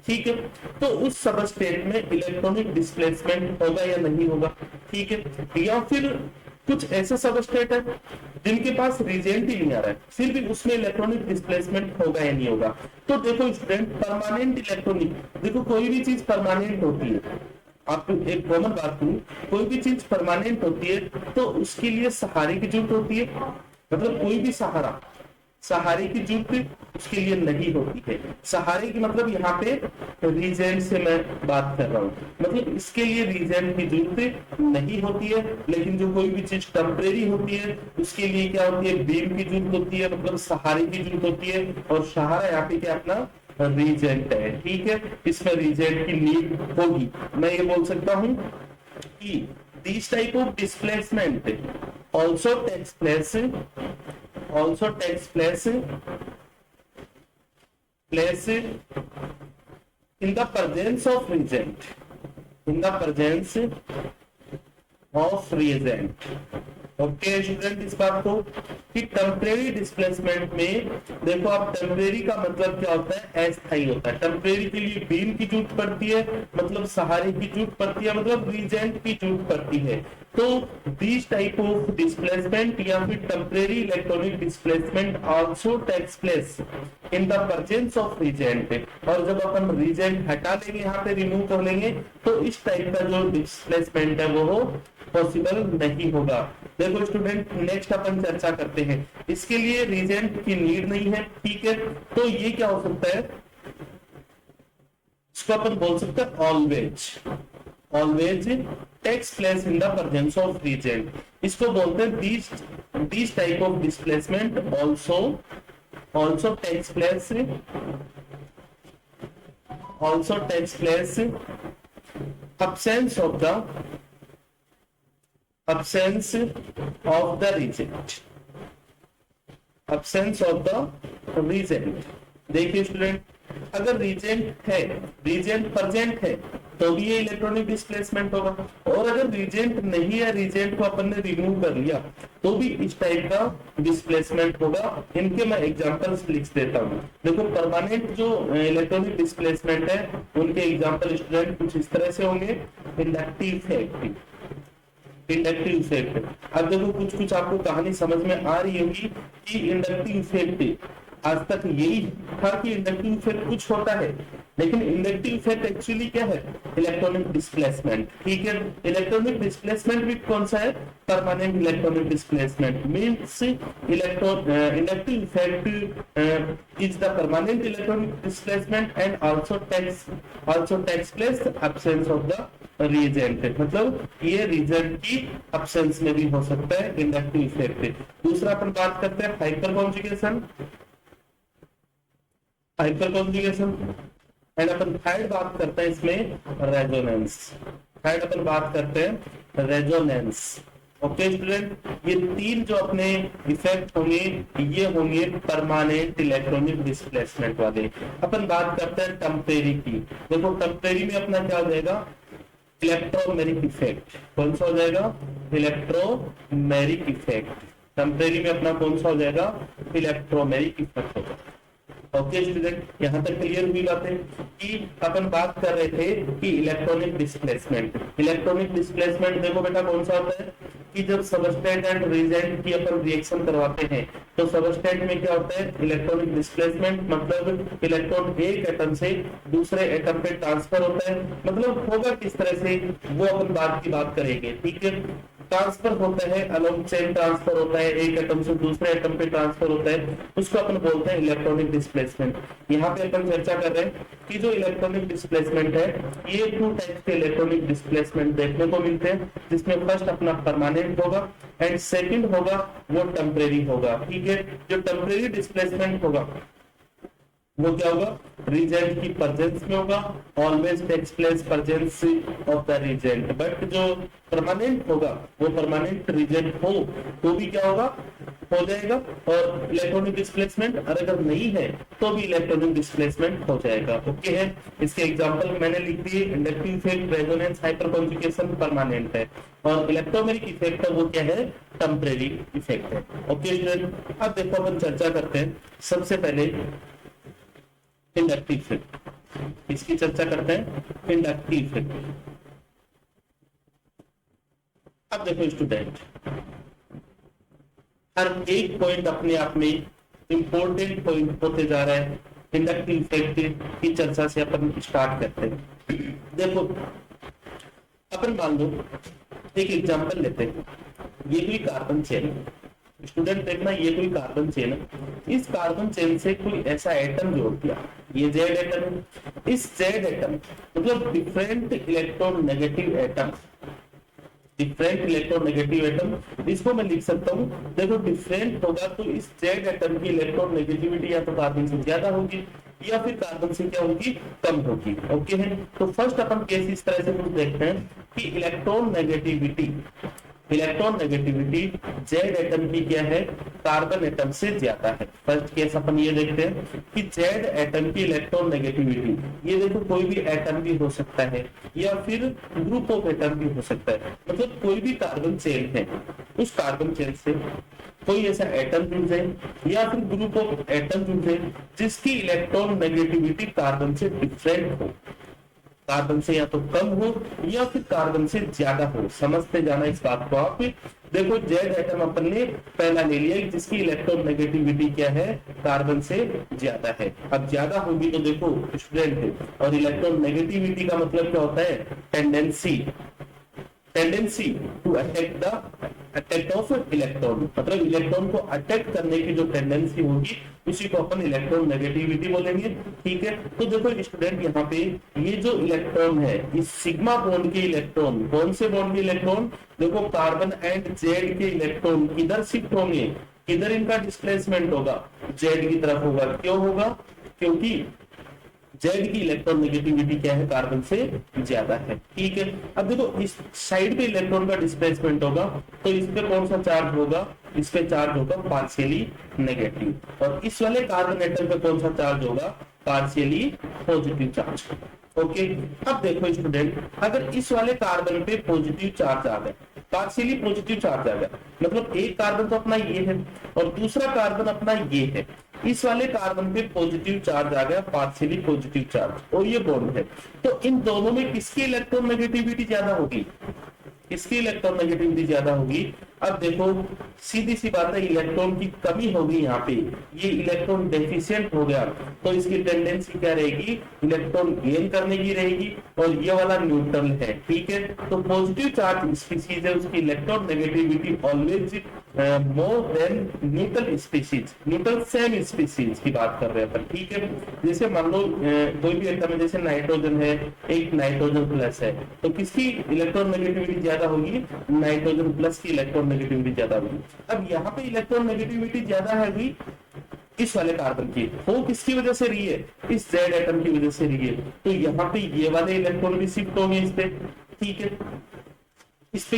ठीक है, तो उस सबस्ट्रेट में इलेक्ट्रॉनिक डिस्प्लेसमेंट होगा या नहीं होगा, ठीक है, या फिर कुछ ऐसे सबस्ट्रेट है जिनके पास रिजेंट ही नहीं आ रहा है, फिर भी उसमें इलेक्ट्रॉनिक डिस्प्लेसमेंट होगा या नहीं होगा। तो देखो स्टूडेंट परमानेंट इलेक्ट्रॉनिक, देखो कोई भी चीज परमानेंट होती है, आपको एक कॉमन बात करूं, कोई भी चीज परमानेंट होती है तो उसके लिए सहारे की जरूरत होती है, मतलब कोई भी सहारा, सहारे की जरूरत उसके लिए नहीं होती है। सहारे की मतलब यहाँ पे रीजेंट से मैं बात कर रहा हूँ, मतलब इसके लिए रीजेंट की जरूरत नहीं होती है। लेकिन जो कोई भी चीज टेम्परेरी होती है उसके लिए क्या होती है, बीम की जरूरत होती है, मतलब सहारे की जरूरत होती है, और सहारा यहाँ पे क्या अपना रीजेंट है, ठीक है, इसमें रीजेंट की नीड होगी। मैं ये बोल सकता हूं कि this type of displacement also takes place in the presence of reagent, in the presence of reagent। Okay student इस बात को कि टेम्परेरी डिस्प्लेसमेंट में देखो आप, टेम्परेरी का मतलब क्या होता है, अस्थायी होता है। टेम्परेरी के लिए बीम की जरूरत पड़ती है, मतलब सहारे की जरूरत पड़ती है, मतलब रीजेंट की जरूरत पड़ती है। तो दिस टाइप ऑफ डिस्प्लेसमेंट या फिर temporary electronic displacement also takes place in the presence of reagent. और जब अपन रीजेंट हटा लेंगे, यहाँ पे रिमूव कर लेंगे, तो इस टाइप का जो डिस्प्लेसमेंट है वो पॉसिबल नहीं होगा। देखो स्टूडेंट नेक्स्ट अपन चर्चा करते हैं, इसके लिए रीजेंट की नीड नहीं है, ठीक है, तो ये क्या हो सकता है, इसको अपन बोल सकते हैं always takes place in the presence of reagent. इसको बोलते हैं this type of displacement also takes place absence of the reagent। देखिए स्टूडेंट अगर रीजेंट है, रीजेंट प्रेजेंट है तो भी ये इलेक्ट्रॉनिक डिस्प्लेसमेंट होगा, और अगर रीजेंट नहीं है, रीजेंट को अपन ने रिमूव कर लिया तो भी इस टाइप का डिस्प्लेसमेंट होगा। इनके मैं एग्जांपल्स लिख देता हूँ। देखो परमानेंट जो इलेक्ट्रॉनिक डिस्प्लेसमेंट है उनके एग्जांपल स्टूडेंट कुछ इस तरह से होंगे, इंडक्टिव इफेक्ट। अब देखो कुछ कुछ आपको कहानी समझ में आ रही होगी कि इंडक्टिव इफेक्ट आज तक यही था कि इंडक्टिव इफेक्ट कुछ होता है, लेकिन इंडक्टिव इफेक्ट एक्चुअली क्या है, इलेक्ट्रॉनिक डिस्प्लेसमेंट, ठीक है। इलेक्ट्रॉनिक डिस्प्लेसमेंट भी कौन सा है, permanent electronic displacement means inductive effect is the permanent electronic displacement and also takes place absence of the reagent, मतलब ये रीजेंट की एब्सेंस में भी हो सकता है इंडक्टिव इफेक्ट। दूसरा अपन बात करते हैं hyper conjugation and upon third बात करते हैं इसमें रेजोनेंस। थर्ड अपन बात करते हैं रेजोनेंस। ओके स्टूडेंट, ये तीन जो अपने इफेक्ट होंगे ये होंगे परमानेंट इलेक्ट्रॉनिक डिस्प्लेसमेंट वाले। अपन बात करते हैं टेम्परेरी की। देखो टेम्परेरी में अपना क्या हो जाएगा, इलेक्ट्रोमेरिक इफेक्ट। कौन सा हो जाएगा, इलेक्ट्रोमेरिक इफेक्ट। टेम्परेरी में अपना कौन सा हो जाएगा, इलेक्ट्रोमेरिक इफेक्ट होगा। ओके स्टूडेंट, यहाँ तक क्लियर हुई बातें कि अपन बात कर रहे थे कि इलेक्ट्रॉनिक डिस्प्लेसमेंट। इलेक्ट्रॉनिक डिस्प्लेसमेंट देखो बेटा कौन सा होता है कि जब सबस्ट्रेट एंड रिएजेंट की अपन रिएक्शन करवाते हैं तो सबस्ट्रेट में क्या होता है, इलेक्ट्रॉनिक डिस्प्लेसमेंट मतलब इलेक्ट्रॉन एक एटम से दूसरे एटम पे ट्रांसफर होता है। मतलब होगा किस तरह से वो अपन बात की बात करेंगे, ठीक है। ट्रांसफर होता है, अलोंग चेन ट्रांसफर होता है, एक एटम से दूसरे एटम पे ट्रांसफर होता है, उसको अपन बोलते हैं इलेक्ट्रॉनिक डिस्प्लेसमेंट। यहाँ पे अपन चर्चा कर रहे हैं कि जो इलेक्ट्रॉनिक डिस्प्लेसमेंट है ये 2 टाइप के इलेक्ट्रॉनिक डिस्प्लेसमेंट देखने को मिलते हैं, जिसमें फर्स्ट अपना परमानेंट होगा एंड सेकंड होगा वो टेम्परेरी होगा, ठीक है। जो टेम्परेरी डिस्प्लेसमेंट होगा वो क्या होगा, रीजेंट की प्रेजेंस में होगा, always takes place presence of the reagent. But जो परमानेंट होगा वो परमानेंट रीजेंट हो तो भी क्या होगा, हो जाएगा और इलेक्ट्रॉनिक डिस्प्लेसमेंट, और अगर नहीं है तो भी इलेक्ट्रॉनिक डिस्प्लेसमेंट हो जाएगा। ओके है, इसके एग्जांपल मैंने लिख दिए, inductive effect, resonance, hyper conjugation permanent है, और इलेक्ट्रोमेरिक इफेक्ट है वो क्या है, टेम्परेरी इफेक्ट है। ओके स्टूडेंट, अब देखो अपन चर्चा करते हैं सबसे पहले इंडक्टिव इफेक्ट। इसकी चर्चा करते हैं, इंडक्टिव इफेक्ट। अब देखो स्टूडेंट, हर एक पॉइंट अपने आप में इंपॉर्टेंट पॉइंट होते जा रहा है। इंडक्टिव इफेक्ट की चर्चा से अपन स्टार्ट करते हैं। देखो अपन मान लो एक एग्जांपल लेते हैं, ये कोई कार्बन चेन है। स्टूडेंट देखना, ये कोई कार्बन चेन है, इस कार्बन चेन से कोई ऐसा एटम जोड़ दिया, ये जेड एटम है। इस जेड एटम मतलब different electron negative atom, different electron negative atom, इसको मैं लिख सकता हूँ। देखो डिफरेंट होगा तो इस जेड एटम की इलेक्ट्रॉन नेगेटिविटी या तो कार्बन से ज्यादा होगी या फिर कार्बन से क्या होगी, कम होगी। ओके है, तो फर्स्ट अपन केस इस तरह से कुछ देखते हैं कि इलेक्ट्रॉन नेगेटिविटी जेड एटम की क्या है, कार्बन एटम से ज्यादा है। फर्स्ट केस अपन ये देखते हैं कि जेड एटम की इलेक्ट्रॉन नेगेटिविटी, ये देखो कोई भी एटम भी हो सकता है या फिर ग्रुप ऑफ एटम भी हो सकता है, मतलब कोई भी कार्बन चेन है, उस कार्बन चेन से कोई ऐसा एटम जुड़ जाए या फिर ग्रुप ऑफ एटम जुड़ जाए जिसकी इलेक्ट्रॉन नेगेटिविटी कार्बन से डिफरेंट हो, कार्बन से या तो कम हो या फिर कार्बन से ज्यादा हो। समझते जाना इस बात को आप। देखो जेड एटम अपन ने पहला ले लिया जिसकी इलेक्ट्रॉन नेगेटिविटी क्या है, कार्बन से ज्यादा है। अब ज्यादा होगी तो देखो स्टूडेंट है, और इलेक्ट्रॉन नेगेटिविटी का मतलब क्या होता है, tendency to attack of electron, मतलब इलेक्ट्रॉन को अटैक करने की जो टेंडेंसी होगी उसी को अपन इलेक्ट्रॉन नेगेटिविटी बोलेंगे। ठीक है, तो देखो स्टूडेंट यहाँ पे ये जो इलेक्ट्रॉन है, इस सिग्मा बॉन्ड के इलेक्ट्रॉन, कौन से बॉन्ड के इलेक्ट्रॉन, देखो कार्बन एंड जेड के इलेक्ट्रॉन किधर शिफ्ट होंगे, किधर इनका डिस्प्लेसमेंट होगा, जेड की तरफ होगा। क्यों होगा, क्योंकि जेड की इलेक्ट्रॉन नेगेटिविटी क्या है, कार्बन से ज्यादा है। ठीक है, अब देखो इस साइड पे इलेक्ट्रॉन का डिस्प्लेसमेंट होगा तो इस पे कौन सा चार्ज होगा, इस पे चार्ज होगा पार्शियली नेगेटिव, और इस वाले कार्बन एटम पे कौन सा चार्ज होगा, पार्शियली पॉजिटिव चार्ज। ओके, अब देखो स्टूडेंट, अगर इस वाले कार्बन पे पॉजिटिव चार्ज आ गया, पार्शियली पॉजिटिव चार्ज आ गया, मतलब एक कार्बन तो अपना ये है और दूसरा कार्बन अपना ये है, इस वाले कार्बन पे पॉजिटिव चार्ज आ गया, पार्शियली पॉजिटिव चार्ज, और ये बॉन्ड है, तो इन दोनों में किसकी इलेक्ट्रॉन नेगेटिविटी ज्यादा होगी, किसकी इलेक्ट्रॉन नेगेटिविटी ज्यादा होगी। अब देखो सीधी सी बात है, इलेक्ट्रॉन की कमी होगी, यहाँ पे ये इलेक्ट्रॉन डेफिशिएंट हो गया तो इसकी टेंडेंसी क्या रहेगी, इलेक्ट्रॉन गेन करने की रहेगी, और ये वाला न्यूट्रल है। ठीक है, तो पॉजिटिव चार्ज स्पीशीज है, उसकी electron negativity always more than neutral species, neutral same species की बात कर रहे हैं अपन। ठीक है, जैसे मान लो कोई भी एटम है, जैसे नाइट्रोजन है, एक नाइट्रोजन प्लस है, तो किसकी इलेक्ट्रॉन नेगेटिविटी ज्यादा होगी, नाइट्रोजन प्लस की इलेक्ट्रॉन नेगेटिविटी ज्यादा होगी। अब यहाँ पे इलेक्ट्रॉन नेगेटिविटी ज्यादा है भी इस वाले कार्बन की, वो किसकी वजह से रही है, इस जेड एटम की वजह से रही है, तो यहाँ पे ये वाले इलेक्ट्रॉन भी शिफ्ट होंगे इस पे, ठीक है, इस पे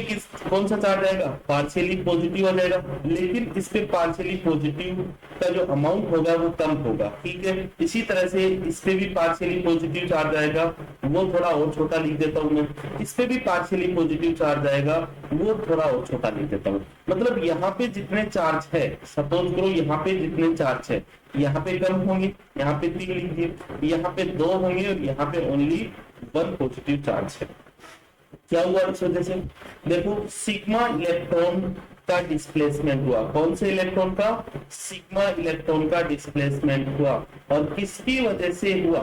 कौन सा चार्ज आएगा, पार्शियली पॉजिटिव आ जाएगा, लेकिन इस पे पार्शियली पॉजिटिव का जो अमाउंट होगा वो कम होगा, ठीक है। इसी तरह से इस पे भी पार्शियली पॉजिटिव चार्ज आएगा, वो थोड़ा और छोटा लिख देता हूं मैं, इस पे भी पार्शियली पॉजिटिव चार्ज आएगा, वो थोड़ा और छोटा लिख देता हूँ। मतलब यहाँ पे जितने चार्ज है, सपोज करो यहाँ पे जितने चार्ज है, यहाँ पे कम होंगे, यहाँ पे 3 लिखिए, यहाँ पे 2 होंगे और यहाँ पे ओनली 1 पॉजिटिव चार्ज है। क्या हुआ इस वजह से, देखो सिग्मा इलेक्ट्रॉन का डिस्प्लेसमेंट हुआ, कौन से इलेक्ट्रॉन का, सिग्मा इलेक्ट्रॉन का डिस्प्लेसमेंट हुआ, और किसकी वजह से हुआ,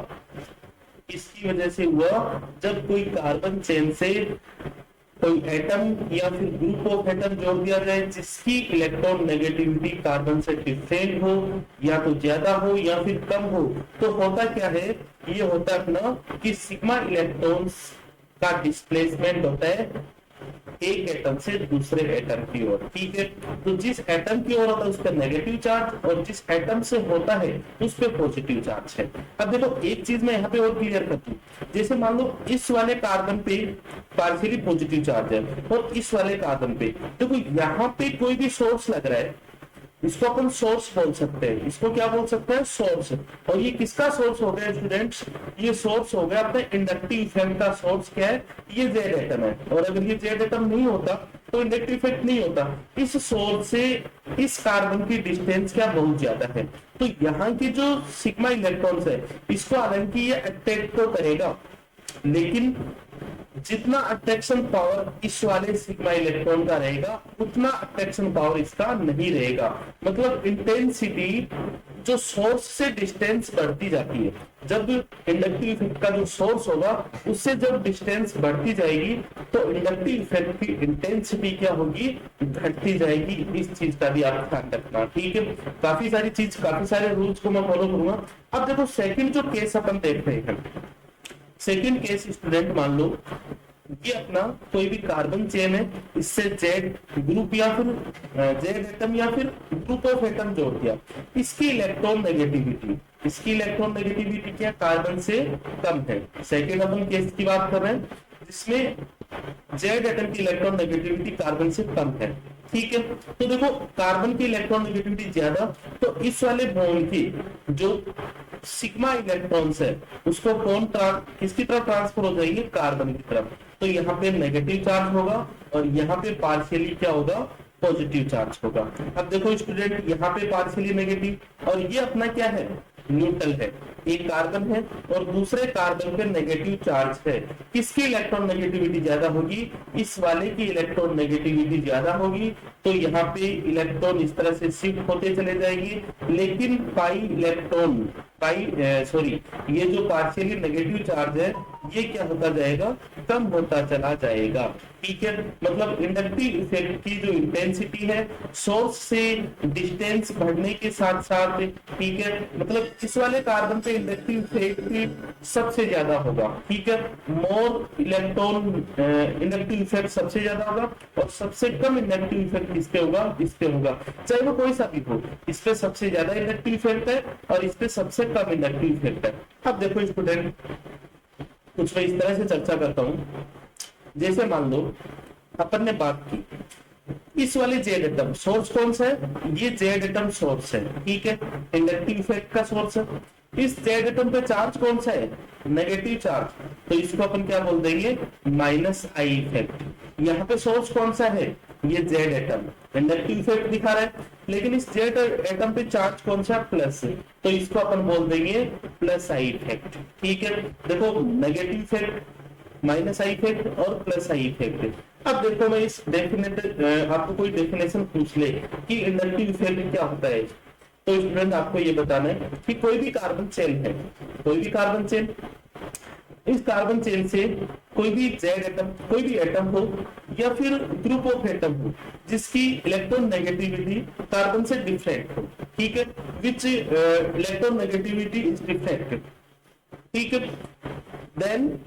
किसकी वजह से हुआ, जब कोई कार्बन चेन से कोई एटम या फिर ग्रुप ऑफ एटम जोड़ दिया जाए जिसकी इलेक्ट्रॉन नेगेटिविटी कार्बन से डिफरेंट हो, या तो ज्यादा हो या फिर कम हो, तो होता क्या है, ये होता है अपना कि सिग्मा इलेक्ट्रॉन्स का डिस्प्लेसमेंट होता है एक एटम से दूसरे एटम की ओर, ठीक है। तो जिस एटम की ओर होता है उस पर नेगेटिव चार्ज, और जिस एटम से होता है उस पर पॉजिटिव चार्ज है। अब देखो एक चीज मैं यहाँ पे और क्लियर करती हूँ, जैसे मान लो इस वाले कार्बन पे पार्शियली पॉजिटिव चार्ज है और इस वाले कार्बन पे, देखो यहाँ पे कोई भी सोर्स लग रहा है, इसको अपन सोर्स बोल सकते हैं, इसको क्या बोल सकते हैं, सोर्स। और ये किसका सोर्स हो गया स्टूडेंट्स, ये सोर्स हो गया अपने इंडक्टिव इफेक्ट का सोर्स। क्या है, ये जेड एटम है, और अगर ये जेड एटम नहीं होता तो इंडक्टिव इफेक्ट नहीं होता। इस सोर्स से इस कार्बन की डिस्टेंस क्या बहुत ज्यादा है, तो यहाँ के जो सिग्मा इलेक्ट्रॉन्स है इसको हालांकि ये अट्रैक्ट तो करेगा, लेकिन जितना अट्रैक्शन पावर इस वाले सिग्मा इलेक्ट्रॉन का रहेगा उतना अट्रैक्शन पावर इसका नहीं रहेगा। मतलब इंटेंसिटी जो सोर्स से डिस्टेंस बढ़ती जाती है, जब इंडक्टिव इफेक्ट का जो सोर्स होगा उससे जब डिस्टेंस बढ़ती जाएगी तो इंडक्टिव इफेक्ट की इंटेंसिटी क्या होगी, घटती जाएगी। इस चीज का भी आप ध्यान रखना, ठीक है। काफी सारे रूल्स को मैं फॉलो करूंगा। अब देखो सेकंड जो केस अपन देख रहे हैं, सेकंड केस स्टूडेंट मान लो ये अपना कोई भी कार्बन चेन है, इससे जेड ग्रुप या फिर जेड एटम या फिर ग्रुप ऑफ एटम जोड़ दिया, इसकी इलेक्ट्रॉन नेगेटिविटी क्या कार्बन से कम है। सेकंड अपन केस की बात कर रहे हैं जिसमें जेड एटम की इलेक्ट्रॉन नेगेटिविटी कार्बन से कम है, ठीक है। तो देखो कार्बन की इलेक्ट्रॉन नेगेटिविटी ज्यादा, तो इस वाले बॉन्ड की जो सिग्मा इलेक्ट्रॉन्स है उसको कौन किसकी तरफ ट्रांसफर हो जाएंगे, कार्बन की तरफ। तो यहाँ पे नेगेटिव चार्ज होगा और यहाँ पे पार्शियली क्या होगा, पॉजिटिव चार्ज होगा। अब देखो स्टूडेंट यहाँ पे पार्शियली नेगेटिव, और ये अपना क्या है, न्यूट्रल है, एक कार्बन है और दूसरे कार्बन पे नेगेटिव चार्ज है। किसकी इलेक्ट्रॉन नेगेटिविटी ज्यादा होगी, इस वाले की इलेक्ट्रॉन नेगेटिविटी ज्यादा होगी। तो यहाँ पे इलेक्ट्रॉन इस तरह से शिफ्ट होते चले जाएंगे, लेकिन ये जो पार्शियली नेगेटिव चार्ज है ये क्या होता जाएगा, कम होता चला जाएगा, ठीक है। मतलब इंडक्टिव इफेक्ट की जो इंटेंसिटी है सोर्स से डिस्टेंस बढ़ने के साथ साथ, ठीक है, मतलब इस वाले कार्बन पे इंडक्टिव इफेक्ट सबसे ज्यादा होगा, ठीक है। मोर इलेक्ट्रॉन इंडक्टिव इफेक्ट सबसे ज्यादा होगा और सबसे कम इंडक्टिव इफेक्ट किस पे होगा, इस पे होगा, चाहे वो कोई सा भी हो। इस पे सबसे ज्यादा इंडक्टिव इफेक्ट है और इस पे सबसे कम इंडक्टिव इफेक्ट है। अब देखो स्टूडेंट कुछ मैं इस तरह से चर्चा करता हूं, जैसे मान लो अपन ने बात की इस वाले जेड एटम, सोर्स कौन सा है, ये जेड एटम सोर्स है, ठीक है, इंडक्टिव इफेक्ट का सोर्स है। इस जेड एटम पे चार्ज कौन सा है, नेगेटिव चार्ज, तो इसको अपन क्या बोल देंगे, माइनस आई इफेक्ट। यहाँ पे सोर्स कौन सा है, ये जेड एटम, इंडक्टिव इफेक्ट दिखा रहा है, लेकिन इस जेड एटम पे चार्ज कौन सा, प्लस है, तो इसको अपन बोल देंगे प्लस आई इफेक्ट, ठीक है। देखो negative effect, minus I effect और प्लस आई इफेक्ट। अब देखो मैं इस आपको कोई डेफिनेशन पूछ ले कि इंडक्टिव इफेक्ट क्या होता है, तो स्टूडेंट आपको ये बताना है कि कोई भी कार्बन चेन है, इस कार्बन चेन से कोई भी जेड एटम, कोई भी एटम हो या फिर ग्रुप ऑफ एटम हो जिसकी इलेक्ट्रॉन नेगेटिविटी कार्बन से डिफरेंट हो, ठीक है, which electron negativity is different, ठीक है, देन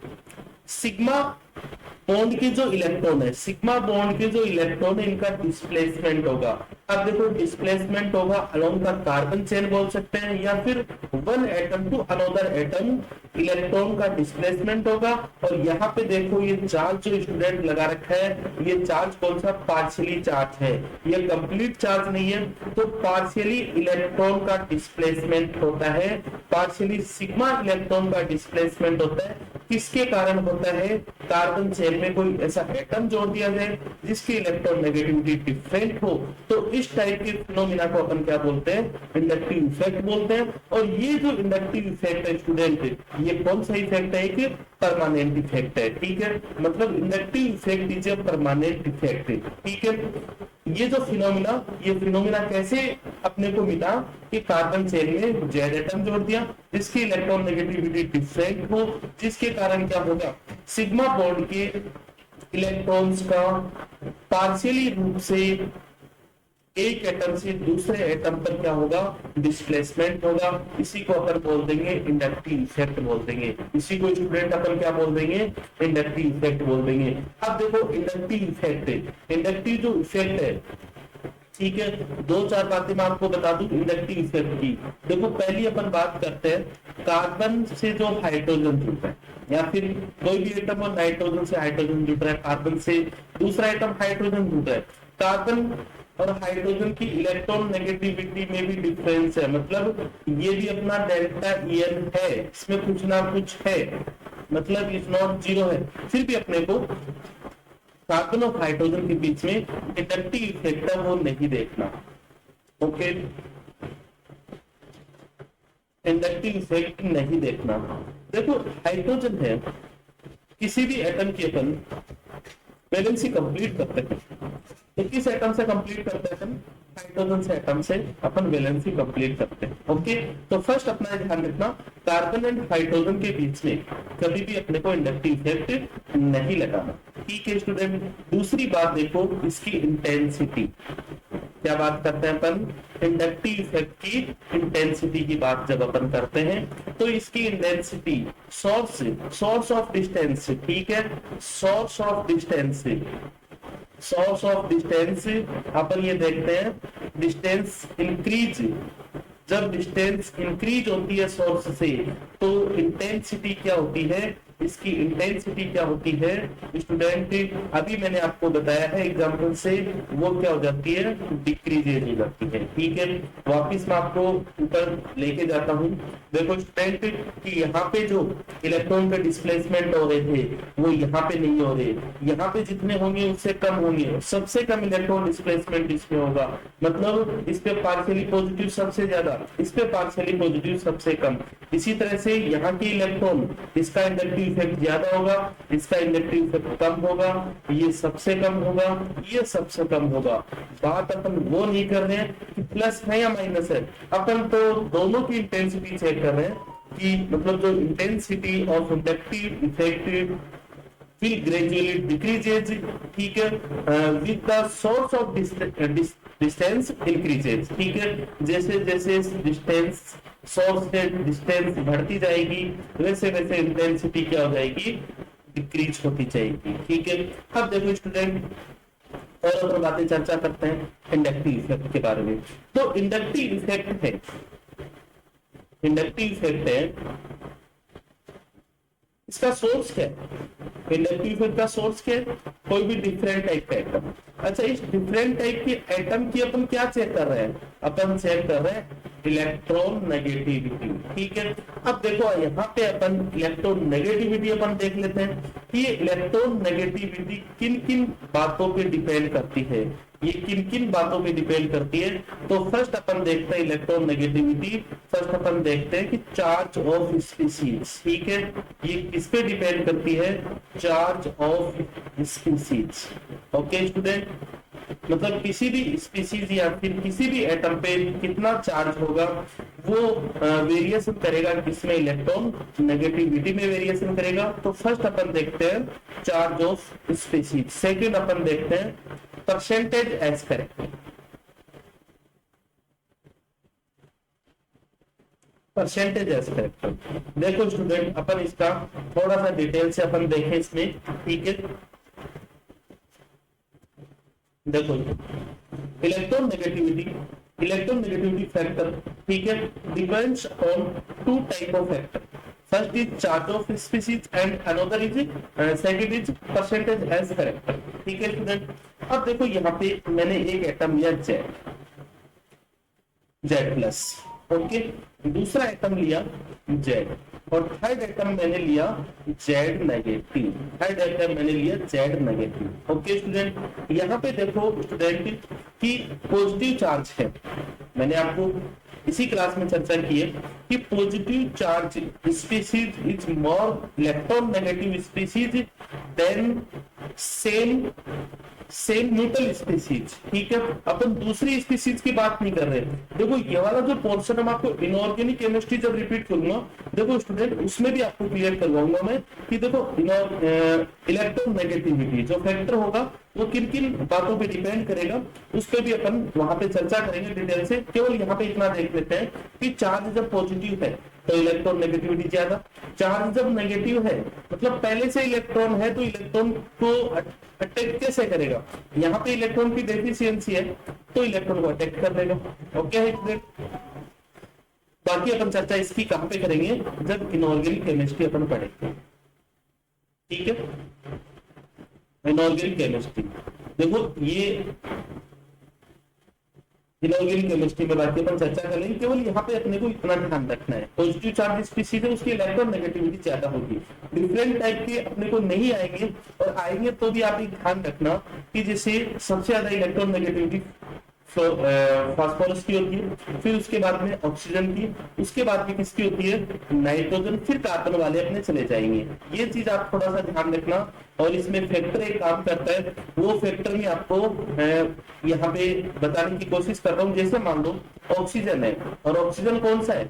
सिग्मा बॉन्ड के जो इलेक्ट्रॉन है, सिग्मा बॉन्ड के जो इलेक्ट्रॉन है इनका डिस्प्लेसमेंट होगा, अब देखो डिस्प्लेसमेंट होगा अलोंग द कार्बन चेन बोल सकते हैं, या फिर one atom to another atom electron का डिस्प्लेसमेंट होगा। और यहाँ पे देखो ये चार्ज जो स्टूडेंट लगा रखा है, ये चार्ज कौन सा, पार्शियली चार्ज है, ये कंप्लीट चार्ज नहीं है। तो पार्शियली इलेक्ट्रॉन का डिस्प्लेसमेंट होता है, पार्शियली सिग्मा इलेक्ट्रॉन का डिस्प्लेसमेंट होता है। किसके कारण होता है, कार्बन चेन में कोई ऐसा एटम जोड़ दिया जाए जिसकी इलेक्ट्रोनेगेटिविटी डिफरेंट हो, तो इस टाइप के फिनोमिना को अपन क्या बोलते हैं, इंडक्टिव इफेक्ट बोलते हैं। और ये जो इंडक्टिव इफेक्ट है स्टूडेंट, ये कौन सा इफेक्ट है, एक परमानेंट इफेक्ट है, ठीक है। मतलब inductive effect is a permanent effect, ठीक है। ये जो फिनोमिना, ये फिनोमिना कैसे अपने को मिला कि कार्बन चेन में जेड एटम जोड़ दिया जिसकी इलेक्ट्रॉन नेगेटिविटी डिफरेंट हो, जिसके कारण क्या होगा, सिग्मा बॉन्ड के इलेक्ट्रॉन्स का पार्शियली रूप से एक एटम से दूसरे एटम पर क्या होगा, डिस्प्लेसमेंट होगा। इसी को अपन बोल देंगे इंडक्टिव इफेक्ट बोल देंगे। इसी को स्टूडेंट अपन क्या बोल देंगे, इंडक्टिव इफेक्ट बोल देंगे। अब देखो इंडक्टिव इफेक्ट, इंडक्टिव जो इफेक्ट है, ठीक है, दो चार बातें मैं आपको बता दूं इंडक्टिव इफेक्ट की। देखो पहली अपन बात करते हैं, कार्बन से जो हाइड्रोजन जुड़ रहा है, या फिर कोई भी एटम और नाइट्रोजन से हाइड्रोजन जुड़ रहा है, कार्बन से दूसरा एटम हाइड्रोजन जुड़ रहा है, कार्बन और हाइड्रोजन की इलेक्ट्रॉन नेगेटिविटी में भी डिफरेंस है। मतलब ये भी अपना डेल्टा EN है, इसमें कुछ ना कुछ है, मतलब इज नॉट जीरो है, फिर भी अपने को कार्बन और हाइड्रोजन के बीच में इंडक्टिव इफेक्ट है वो नहीं देखना। ओके, इंडक्टिव इफेक्ट नहीं देखना। देखो हाइड्रोजन है, किसी भी एटम की अपन वैलेंसी कंप्लीट करते हैं, तो किस एटम से कंप्लीट करते हैं, हाइड्रोजन से एटम से अपन वैलेंसी कंप्लीट करते हैं। ओके, तो फर्स्ट अपना ध्यान रखना, कार्बन एंड हाइड्रोजन के बीच में कभी भी अपने को इंडक्टिव इफेक्ट नहीं लगाना, ठीक है स्टूडेंट। दूसरी बात देखो इसकी इंटेंसिटी, क्या बात करते हैं अपन, इंडक्टिव इफेक्ट की इंटेंसिटी की बात जब अपन करते हैं तो इसकी इंटेंसिटी सोर्स ऑफ डिस्टेंस, ठीक है, सोर्स ऑफ डिस्टेंस अपन ये देखते हैं, डिस्टेंस इंक्रीज, जब डिस्टेंस इंक्रीज होती है सोर्स से तो इंटेंसिटी क्या होती है, इसकी इंटेंसिटी क्या होती है स्टूडेंट, अभी मैंने आपको बताया है एग्जांपल से, वो क्या हो जाती है, डिक्रीज हो जाती है, ठीक है। वापिस मैं आपको ऊपर लेके जाता हूँ। देखो स्टूडेंट कि यहाँ पे जो इलेक्ट्रॉन के डिस्प्लेसमेंट हो रहे थे वो यहाँ पे नहीं हो रहे, यहाँ पे जितने होंगे उससे कम होंगे, सबसे कम इलेक्ट्रॉन डिस्प्लेसमेंट इसमें होगा, मतलब इस पे पार्शियली पॉजिटिव सबसे ज्यादा, इस पे पार्शियली पॉजिटिव सबसे कम। इसी तरह से यहाँ की इलेक्ट्रॉन, इसका इंडक्टिव इफेक्ट ज्यादा होगा, इसका इंडक्टिव इफेक्ट कम होगा, ये सबसे कम होगा, ये सबसे कम होगा। बात अपन वो नहीं कर रहे हैं कि प्लस है या माइनस है, अपन तो दोनों की इंटेंसिटी चेक कर रहे हैं कि मतलब जो intensity of inductive effect will gradually decreases, ठीक है, with the source of distance increases, ठीक है। जैसे जैसे डिस्टेंस, सोर्स से डिस्टेंस बढ़ती जाएगी वैसे वैसे इंटेंसिटी क्या हो जाएगी, डिक्रीज होती जाएगी, ठीक है। अब देखो स्टूडेंट और बातें चर्चा करते हैं इंडक्टिव इफेक्ट के बारे में। तो इंडक्टिव इफेक्ट है, इंडक्टिव इफेक्ट है, इसका सोर्स क्या है, इंडक्टिव इफेक्ट का सोर्स क्या है, कोई भी डिफरेंट टाइप का एटम। अच्छा, इस डिफरेंट टाइप के एटम की अपन क्या चेक कर रहे हैं, अपन चेक कर रहे हैं इलेक्ट्रॉन नेगेटिविटी, ठीक है। अब देखो यहाँ पे अपन इलेक्ट्रॉन नेगेटिविटी अपन देख लेते हैं कि ये इलेक्ट्रॉन नेगेटिविटी किन किन बातों पे डिपेंड करती है, ये किन किन बातों पे डिपेंड करती है। तो फर्स्ट अपन देखते हैं इलेक्ट्रॉन नेगेटिविटी, फर्स्ट अपन देखते हैं कि चार्ज ऑफ स्पीसीज, ठीक है, ये किस पे डिपेंड करती है, charge of species. Okay student, मतलब किसी भी स्पीसीज या फिर किसी भी एटम पे कितना चार्ज होगा वो वेरिएशन करेगा, किसमें, इलेक्ट्रॉन नेगेटिविटी में वेरिएशन करेगा। तो फर्स्ट अपन देखते हैं चार्ज ऑफ स्पीसीज, सेकंड अपन देखते हैं percentage s character, percentage s character. देखो स्टूडेंट अपन इसका थोड़ा सा डिटेल से अपन देखें इसमें, ठीक है। देखो इलेक्ट्रोनेगेटिविटी फैक्टर, ठीक है, depends on two type of factor. First is charge of species and another is second is percentage s factor. ठीक है स्टूडेंट, अब देखो यहाँ पे मैंने एक एटम लिया जेड प्लस, ओके, दूसरा एटम लिया जेड, और थर्ड एटम मैंने लिया जेड नेगेटिव, ओके स्टूडेंट। यहाँ पे देखो स्टूडेंट कि पॉजिटिव चार्ज है, मैंने आपको इसी क्लास में चर्चा की है कि positive charge species is more electron negative species than same neutral species. ठीक है, अपन दूसरी स्पीसीज की बात नहीं कर रहे। देखो ये वाला जो पोर्शन हम आपको इनऑर्गेनिक केमिस्ट्री जब रिपीट करूंगा, देखो स्टूडेंट उसमें भी आपको क्लियर करवाऊंगा मैं कि देखो इलेक्ट्रोनेगेटिविटी जो फैक्टर होगा वो किन किन बातों पे डिपेंड करेगा, उस पर भी अपन वहां पे चर्चा करेंगे डिटेल से। केवल यहाँ पे इतना देख लेते हैं कि चार्ज जब पॉजिटिव है तो इलेक्ट्रॉन नेगेटिविटी ज्यादा, चार्ज जब नेगेटिव है मतलब पहले से इलेक्ट्रॉन है तो इलेक्ट्रॉन को अटैक कैसे करेगा, यहाँ पे इलेक्ट्रॉन की डेफिशिएंसी है तो इलेक्ट्रॉन को अटैक कर देगा। ओके है, बाकी अपन चर्चा इसकी कहां पे करेंगे जब इनऑर्गेनिक केमिस्ट्री अपन पढ़ेंगे। ठीक है, इनऑर्गेनिक केमिस्ट्री, देखो ये इनऑर्गेनिक केमिस्ट्री में बाकी अपन चर्चा कर लेंगे। केवल यहाँ पे अपने को इतना ध्यान रखना है, पॉजिटिव चार्ज स्पीसीज है उसकी इलेक्ट्रॉन नेगेटिविटी ज्यादा होगी। डिफरेंट टाइप के अपने को नहीं आएंगे, और आएंगे तो भी आप एक ध्यान रखना कि जैसे सबसे ज्यादा इलेक्ट्रॉन नेगेटिविटी फास्फोरस की होती है, फिर उसके बाद में ऑक्सीजन की, उसके बाद में किसकी होती है नाइट्रोजन, फिर कार्बन वाले अपने चले जाएंगे। ये चीज आप थोड़ा सा ध्यान रखना। और इसमें फैक्टर एक काम करता है, वो फैक्टर में आपको यहाँ पे बताने की कोशिश कर रहा हूँ। जैसे मान लो ऑक्सीजन है, और ऑक्सीजन कौन सा है,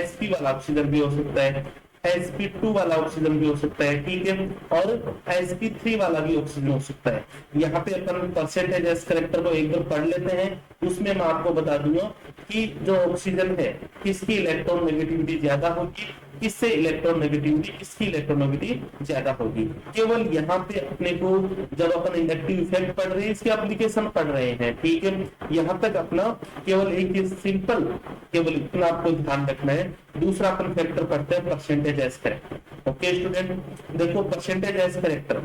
sp वाला ऑक्सीजन भी हो सकता है, sp2 वाला ऑक्सीजन भी हो सकता है, ठीक है, और sp3 वाला भी ऑक्सीजन हो सकता है। यहाँ पे अपन परसेंटेज एस करेक्टर को एक बार पढ़ लेते हैं, उसमें मैं आपको बता दूंगा कि जो ऑक्सीजन है किसकी इलेक्ट्रॉन नेगेटिविटी ज्यादा होगी, किससे इलेक्ट्रॉन नेगेटिविटी, किसकी इलेक्ट्रॉन नेगेटिविटी ज्यादा होगी। केवल यहाँ पे अपने को जब अपन इंडक्टिव इफेक्ट पढ़ रहे हैं, इसके एप्लीकेशन पढ़ रहे हैं, ठीक है, यहाँ तक अपना केवल एक चीज सिंपल, केवल इतना आपको ध्यान रखना है। दूसरा अपन फैक्टर पढ़ते हैं percentage S character. Okay student, देखो परसेंटेज एस करेक्टर,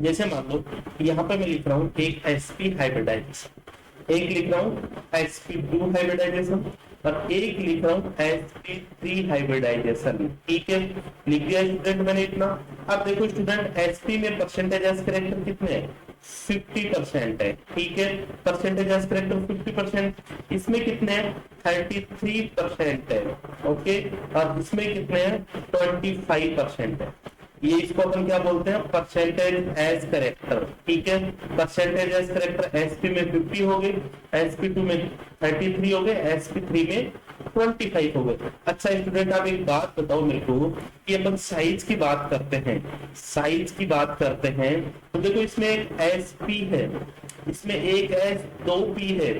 जैसे मान लो यहाँ पे मैं लिख रहा हूँ एक sp हाइब्रिडाइजेशन, एक लिख रहा हूँ sp2 हाइब्रिडाइजेशन, और एक लिख रहा हूँ sp3 हाइब्रिडाइजेशन। ठीक है, लिख दिया स्टूडेंट मैंने इतना। अब देखो स्टूडेंट sp में परसेंटेज एस करेक्टर कितने हैं, 50% है, ठीक है, परसेंटेज एस करेक्टर 50%, इसमें कितने हैं 33% है, ओके, और इसमें कितने हैं 25% है। ये इसको अपन क्या बोलते हैं, परसेंटेज एज करेक्टर। ठीक है, परसेंटेज एज करेक्टर एसपी में 50 हो गए, sp2 में 33 हो गए, sp3 में 25 हो गए। अच्छा स्टूडेंट, आप एक बात बताओ मेरे को कि अपन साइज की बात करते हैं, तो देखो इसमें एक sp है, इसमें एक s 2p है,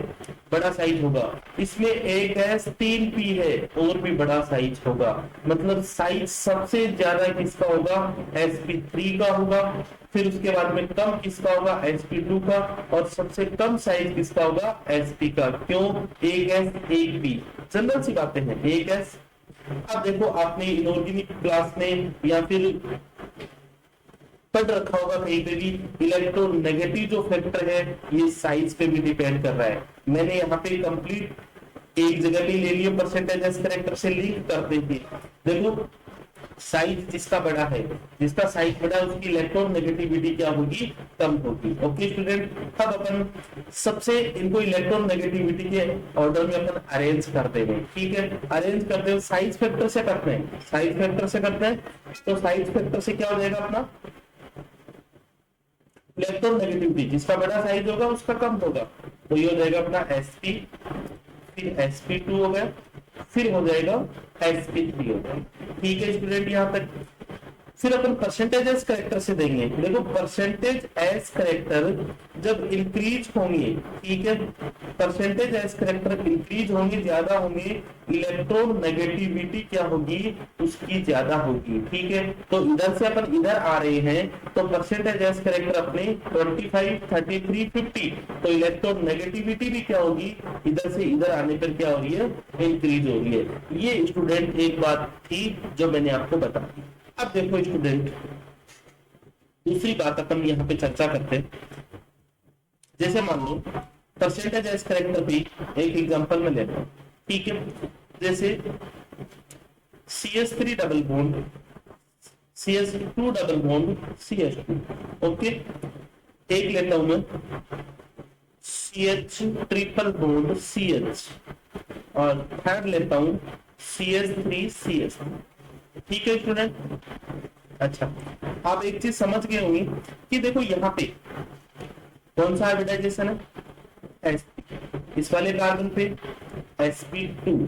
बड़ा साइज होगा, इसमें एक s 3p है और भी बड़ा साइज होगा। मतलब साइज सबसे ज्यादा किसका होगा, sp3 का होगा, फिर उसके बाद में कम किसका होगा, sp2 का, और सबसे कम साइज किसका होगा, sp का। क्यों, एक s एक p, जनरल सी बातें हैं, एक s। अब देखो आपने इनऑर्गेनिक क्लास में या फिर पढ़ रखा होगा कहीं पे भी, इलेक्ट्रोनेगेटिव जो फैक्टर है ये साइज पे भी डिपेंड कर रहा है। मैंने यहाँ पे कंप्लीट एक जगह पे ले लिया, परसेंटेज एस करेक्टर से लिंक कर देंगे। देखो साइज जिसका बड़ा है, जिसका साइज बड़ा है उसकी इलेक्ट्रॉन नेगेटिविटी क्या होगी, कम होगी। ओके स्टूडेंट, अब अपन सबसे इनको इलेक्ट्रॉन नेगेटिविटी के ऑर्डर में अपन अरेंज कर देंगे। ठीक है, अरेंज करते हैं, साइज फैक्टर से करते हैं, साइज फैक्टर से करते हैं, तो साइज फैक्टर से क्या हो जाएगा अपना, इलेक्ट्रॉन नेगेटिविटी जिसका बड़ा साइज होगा उसका कम होगा, तो ये हो जाएगा अपना sp, फिर sp2 हो गया, फिर हो जाएगा sp3 हो गया। ठीक है स्टूडेंट, यहाँ तक फिर अपन परसेंटेज एज करेक्टर से देंगे। देखो परसेंटेज एज करेक्टर जब इंक्रीज होंगे, ठीक है, परसेंटेज एज करेक्टर इंक्रीज होंगे, ज्यादा होंगे, इलेक्ट्रॉन नेगेटिविटी क्या होगी, उसकी ज्यादा होगी, ठीक है। तो इधर से अपन इधर आ रहे हैं तो परसेंटेज एज करेक्टर अपने 25, 33, 50, तो इलेक्ट्रॉन नेगेटिविटी भी क्या होगी, इधर से इधर आने पर क्या हो रही है, इंक्रीज हो रही है। ये स्टूडेंट एक बात थी जो मैंने आपको बता दी। अब देखो स्टूडेंट, दूसरी बात अपन यहाँ पे चर्चा करते हैं। जैसे मान लो परसेंटेज एज करेक्टर भी एक एग्जांपल में लेते हैं, ठीक है। जैसे CH3 double bond CH2 double bond CH2, okay. एक लेता हूं मैं CH ट्रिपल बॉन्ड CH, और थर्ड लेता हूं CH3 CH, ठीक है स्टूडेंट। अच्छा, आप एक चीज समझ गए होंगे कि देखो यहाँ पे कौन सा हाइब्रिडाइजेशन है, इस वाले कार्बन पे sp2,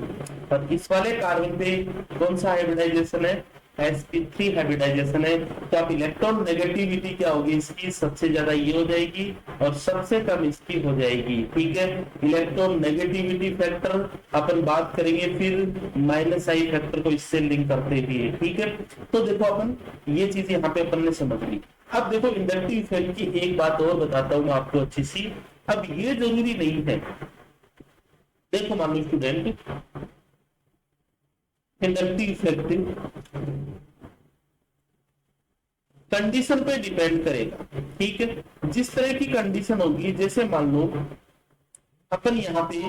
और इस वाले कार्बन पे कौन सा हाइब्रिडाइजेशन है, sp3 हाइब्रिडाइजेशन है। तो आप इलेक्ट्रॉन नेगेटिविटी क्या होगी इसकी, सबसे ज्यादा ये हो जाएगी और सबसे कम इसकी हो जाएगी, ठीक है। इलेक्ट्रॉन नेगेटिविटी फैक्टर अपन बात करेंगे फिर -I फैक्टर को इससे लिंक करते हुए, ठीक है। तो देखो अपन ये चीज यहाँ पे अपन ने समझ ली। अब देखो इंडक्टिव इफेक्ट की एक बात और बताता हूँ आपको अच्छी सी। अब ये जरूरी नहीं है, देखो मान लो स्टूडेंट, इंडक्टिव इफेक्ट कंडीशन पे डिपेंड करेगा, ठीक है। जिस तरह की कंडीशन होगी, जैसे मान लो अपन यहाँ पे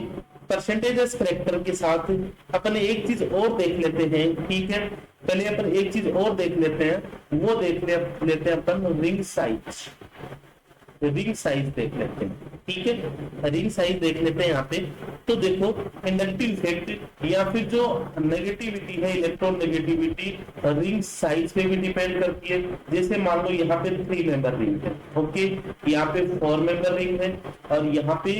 परसेंटेज एज करेक्टर के साथ अपन एक चीज और देख लेते हैं, ठीक है। पहले अपन एक चीज और देख लेते हैं, वो लेते हैं अपन रिंग साइज, रिंग साइज देख लेते हैं, ठीक है। रिंग साइज देख लेते हैं यहाँ पे। तो देखो इंडक्टिव इफेक्ट या फिर जो नेगेटिविटी है, इलेक्ट्रॉन नेगेटिविटी रिंग साइज पे भी डिपेंड करती है। जैसे मान लो यहाँ पे 3 मेंबर रिंग है, ओके, यहाँ पे 4 मेंबर रिंग है, और यहाँ पे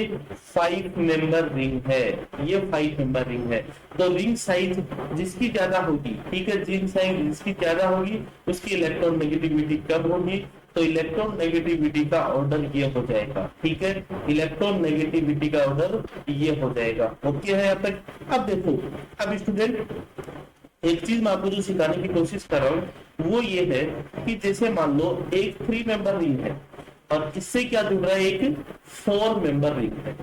5 मेंबर रिंग है, ये 5 मेंबर रिंग है। तो रिंग साइज जिसकी ज्यादा होगी, ठीक है, रिंग साइज जिसकी ज्यादा होगी उसकी इलेक्ट्रॉन नेगेटिविटी कम होगी। तो इलेक्ट्रॉन नेगेटिविटी का ऑर्डर ये हो जाएगा, ठीक है। इलेक्ट्रॉन नेगेटिविटी का ऑर्डर ये हो जाएगा, ओके है यहाँ तक। अब देखो, अब स्टूडेंट एक चीज मैं आपको जो सिखाने की कोशिश कर रहा हूँ वो ये है कि जैसे मान लो एक 3 मेंबर रिंग है और इससे क्या जुड़ रहा है, एक 4 मेंबर रिंग है।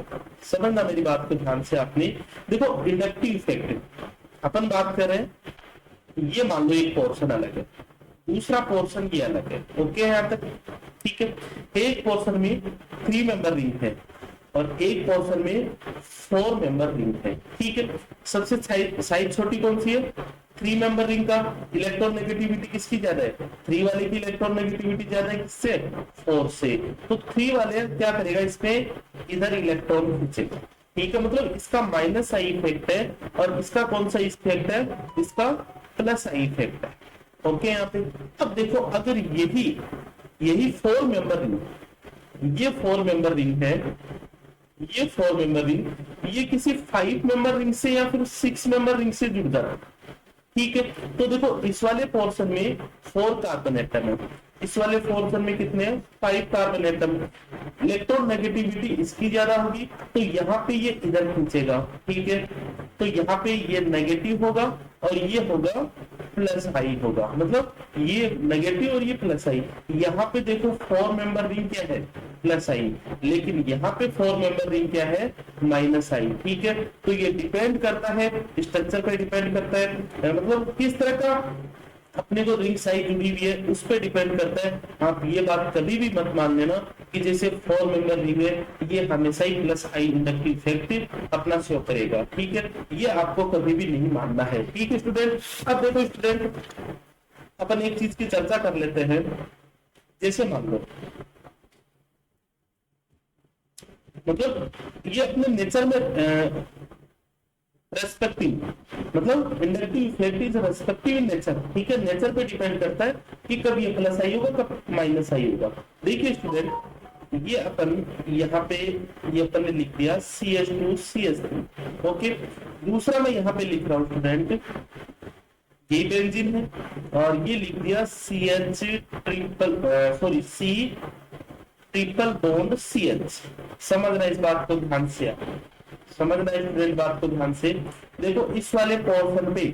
समझना मेरी बात को ध्यान से आपने। देखो इंडक्टिव इफेक्ट अपन बात कर रहे हैं, ये मान लो एक पोर्शन अलग है, दूसरा पोर्शन ये अलग है, ओके है यहाँ तक, ठीक है। एक पोर्शन में 3 मेंबर रिंग है और एक पोर्शन में 4 मेंबर रिंग है, ठीक है। सबसे साइज छोटी कौन सी है, 3 मेंबर रिंग का इलेक्ट्रॉन नेगेटिविटी किसकी ज्यादा है, 3 वाले की इलेक्ट्रॉन नेगेटिविटी ज्यादा है, किससे, 4 से। तो 3 वाले क्या करेगा, इसमें इधर इलेक्ट्रॉन खींचेगा, ठीक है। मतलब इसका -I इफेक्ट है और इसका कौन सा इफेक्ट है, इसका +I इफेक्ट है, ओके यहाँ पे। अब देखो अगर यही 4 मेंबर रिंग, ये 4 मेंबर रिंग है, ये 4 मेंबर रिंग, ये किसी 5 मेंबर रिंग से या फिर 6 मेंबर रिंग से जुड़ जाता है, ठीक है। तो देखो इस वाले पोर्शन में 4 कार्बन एटम है, इस वाले पोर्शन में कितने हैं, 5 कार्बन एटम। इलेक्ट्रॉन नेगेटिविटी इसकी ज्यादा होगी तो यहाँ पे ये इधर खींचेगा, ठीक है। तो यहाँ पे ये नेगेटिव होगा और ये होगा +I होगा, मतलब ये नेगेटिव और ये +I। यहाँ पे देखो 4 मेंबर रिंग क्या है, +I, लेकिन यहाँ पे 4 मेंबर रिंग क्या है, -I, ठीक है। तो ये डिपेंड करता है स्ट्रक्चर पे, डिपेंड करता है मतलब किस तरह का अपने को रिंग साइज जुड़ी हुई है उस पर डिपेंड करता है। आप ये बात कभी भी मत मान लेना कि जैसे 4 मेंबर रिंग है ये हमेशा ही +I इंडक्टिव इफेक्ट अपना शो करेगा, ठीक है। ये आपको कभी भी नहीं मानना है, ठीक है स्टूडेंट। अब देखो स्टूडेंट, अपन एक चीज की चर्चा कर लेते हैं। जैसे मान लो मतलब ये अपने नेचर में रेस्पेक्टिव, मतलब inductive effect is respective in nature, ठीक है। नेचर पे डिपेंड करता है कि कब ये +I होगा कब -I होगा। देखिए स्टूडेंट, ये अपन यहाँ पे ये अपन ने लिख दिया CH2 CH3, ओके। दूसरा मैं यहाँ पे लिख रहा हूँ स्टूडेंट ये बेंजीन है, और ये लिख दिया C H triple, sorry C triple bond C H. समझना इस बात को ध्यान से, समझना इस बात को ध्यान से। देखो इस वाले पोर्शन पे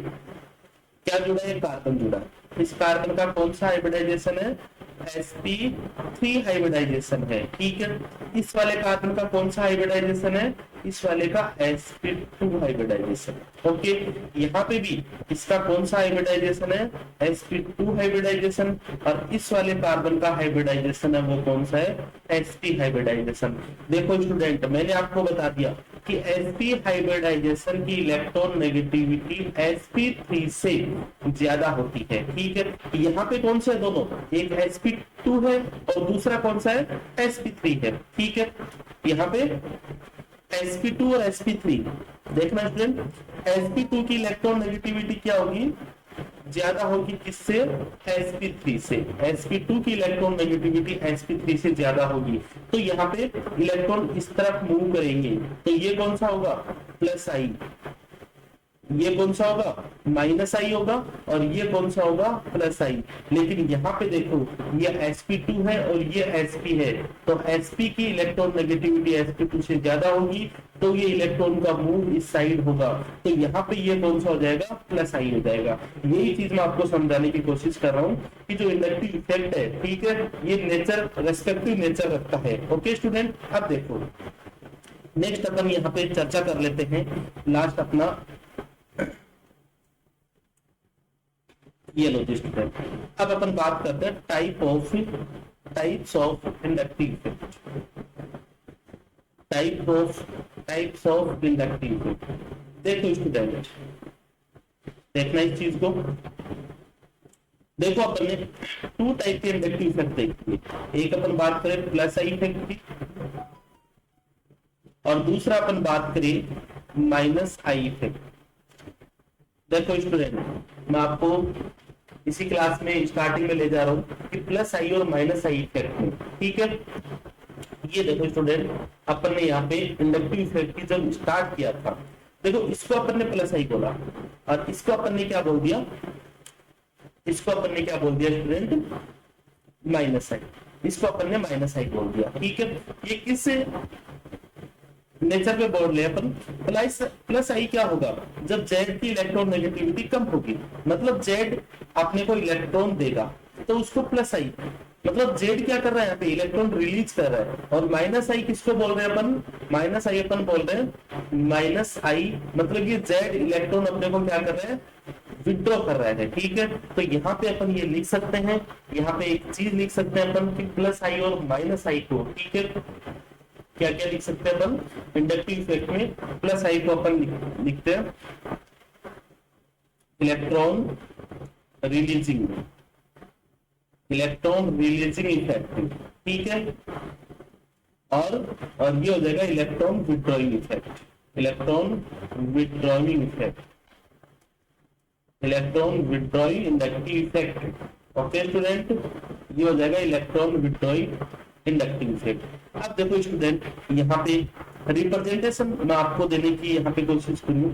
क्या जुड़ा है, कार्बन जुड़ा है। इस कार्बन का कौन सा हाइब्रिडाइजेशन है, sp3 हाइब्रिडाइजेशन है, ठीक है। इस वाले कार्बन का कौन सा हाइब्रिडाइजेशन है, इस वाले का sp2 हाइब्रिडाइजेशन। ओके, यहाँ पे भी इसका कौन सा हाइब्रिडाइजेशन है, sp2 हाइब्रिडाइजेशन, और इस वाले कार्बन का हाइब्रिडाइजेशन है वो कौन सा है, sp हाइब्रिडाइजेशन। देखो स्टूडेंट, मैंने आपको बता दिया कि sp हाइब्रिडाइजेशन की इलेक्ट्रॉन नेगेटिविटी sp3 से ज्यादा होती है, ठीक है। यहाँ पे कौन सा है दोनों, एक sp2 है और दूसरा कौन सा है, sp3 है, ठीक है। यहाँ पे sp2 और sp3 देखना स्टूडेंट, sp2 की इलेक्ट्रॉन नेगेटिविटी क्या होगी, ज्यादा होगी किससे, sp3 से। sp2 की इलेक्ट्रॉन नेगेटिविटी sp3 से ज्यादा होगी, तो यहाँ पे इलेक्ट्रॉन इस तरफ मूव करेंगे, तो ये कौन सा होगा, प्लस आई, ये कौन सा होगा, माइनस आई होगा, और ये कौन सा होगा, प्लस आई। लेकिन यहाँ पे देखो ये sp2 है और ये sp है, तो sp की इलेक्ट्रॉन नेगेटिविटी sp2 से ज्यादा होगी, तो ये इलेक्ट्रॉन का मूव इस साइड होगा, तो यहाँ पे ये कौन सा हो जाएगा, प्लस आई हो जाएगा। यही चीज मैं आपको समझाने की कोशिश कर रहा हूँ कि जो इंडक्टिव इफेक्ट है, ठीक है, ये नेचर, रेस्पेक्टिव नेचर रखता है। ओके स्टूडेंट, अब देखो नेक्स्ट अपन यहाँ पे चर्चा कर लेते हैं, लास्ट अपना ये लो स्टूडेंट। अब अपन बात करते हैं types of inductive effect, types of inductive effect. देखो स्टूडेंट, देखना इस चीज को, देखो अपन ने टू टाइप के इंडक्टिव इफेक्ट देखी है। एक अपन बात करें प्लस आई इफेक्ट की, और दूसरा अपन बात करें माइनस आई इफेक्ट। देखो स्टूडेंट, मैं आपको इसी क्लास में स्टार्टिंग में ले जा रहा हूं कि प्लस आई और माइनस आई इफेक्ट में, ठीक है। ये देखो स्टूडेंट, अपन ने यहाँ पे इंडक्टिव इफेक्ट की जब स्टार्ट किया था, देखो इसको अपन ने प्लस आई बोला, और इसको अपन ने क्या बोल दिया, इसको अपन ने क्या बोल दिया स्टूडेंट, माइनस आई, इसको अपन ने माइनस आई बोल दिया, ठीक है। ये किस नेचर पे बोल रहे अपन, प्लस आई क्या होगा, जब जेड की इलेक्ट्रॉन नेगेटिविटी कम होगी, मतलब जेड अपने को इलेक्ट्रॉन देगा, तो उसको प्लस आई, मतलब जेड क्या कर रहा है यहाँ पे, इलेक्ट्रॉन रिलीज कर रहा है। और माइनस आई किसको बोल रहे हैं अपन, माइनस आई अपन बोल रहे हैं माइनस आई, मतलब ये जेड इलेक्ट्रॉन अपने को क्या कर रहा है, विड्रॉ कर रहा है, ठीक है। तो यहाँ पे अपन ये लिख सकते हैं, यहाँ पे एक चीज लिख सकते हैं अपन कि प्लस आई और माइनस आई को, ठीक है, क्या क्या लिख सकते हैं अपन इंडक्टिव इफेक्ट में, प्लस आई को अपन लिखते हैं इलेक्ट्रॉन रिलीजिंग इफेक्ट, ठीक है। और ये हो जाएगा electron withdrawing effect, electron withdrawing inductive effect. Okay student, ये हो जाएगा इलेक्ट्रॉन विड्रॉइंग इंडक्टिव इफेक्ट। अब देखो स्टूडेंट, यहाँ पे रिप्रेजेंटेशन मैं आपको देने की यहाँ पे कोशिश करूँ,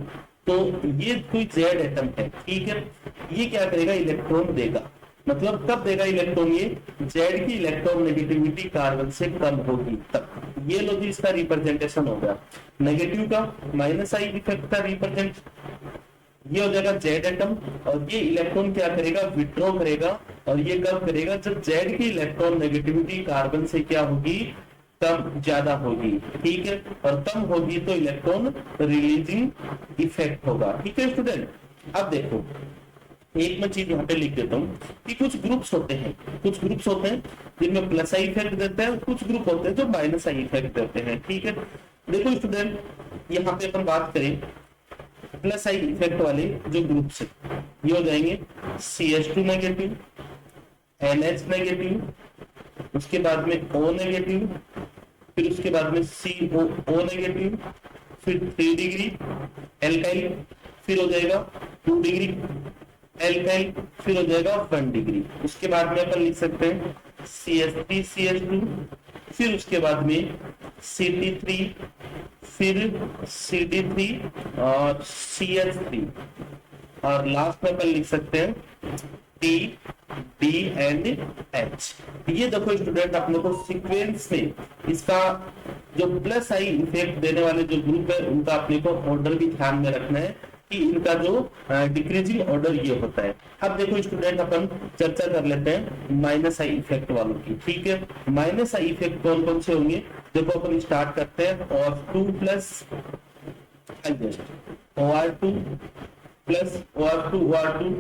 तो ये कोई जेड एटम है, ठीक है, ये क्या करेगा, इलेक्ट्रॉन देगा, मतलब कब देगा इलेक्ट्रॉन, ये जेड की इलेक्ट्रॉन नेगेटिविटी कार्बन से कम होगी तब। ये लो जी इसका रिप्रेजेंटेशन होगा, नेगेटिव का माइनस आई इफेक्ट का रिप्रेजेंट, ये हो जाएगा जेड एटम, और ये इलेक्ट्रॉन क्या करेगा, विड्रॉ करेगा, और ये कब करेगा, जब जेड की इलेक्ट्रॉन नेगेटिविटी कार्बन से क्या होगी, कम ज्यादा होगी, ठीक है, और कम होगी तो इलेक्ट्रॉन रिलीजिंग इफेक्ट होगा, ठीक है स्टूडेंट। अब देखो एक मैं चीज यहाँ पे लिख देता हूँ कि कुछ ग्रुप्स होते हैं जिनमें प्लस आई इफेक्ट देते हैं, कुछ ग्रुप होते हैं जो माइनस आई इफेक्ट देते हैं, ठीक है। देखो स्टूडेंट, यहाँ पे अपन बात करें प्लस आई इफेक्ट वाले जो ग्रुप्स है, ये हो जाएंगे CH2 नेगेटिव, NH नेगेटिव, उसके बाद में O नेगेटिव, फिर उसके बाद में COO नेगेटिव, फिर 3 डिग्री एल्काइल, फिर हो जाएगा 2 डिग्री एल्काइल, फिर हो जाएगा 1 डिग्री। उसके बाद में अपन लिख सकते हैं CH3 CH2, फिर उसके बाद में CT3, फिर CD3 और CH3, और लास्ट में अपन लिख सकते हैं T D एंड H। ये देखो स्टूडेंट अपने को सीक्वेंस में इसका जो प्लस आई इफेक्ट देने वाले जो ग्रुप है उनका अपने को ऑर्डर भी ध्यान में रखना है कि इनका जो डिक्रीजिंग ऑर्डर ये होता है। अब देखो स्टूडेंट अपन चर्चा कर लेते हैं माइनस आई इफेक्ट वालों की। ठीक है, माइनस आई इफेक्ट कौन कौन से होंगे? देखो अपन स्टार्ट करते हैं OR2 plus OR2 plus OR2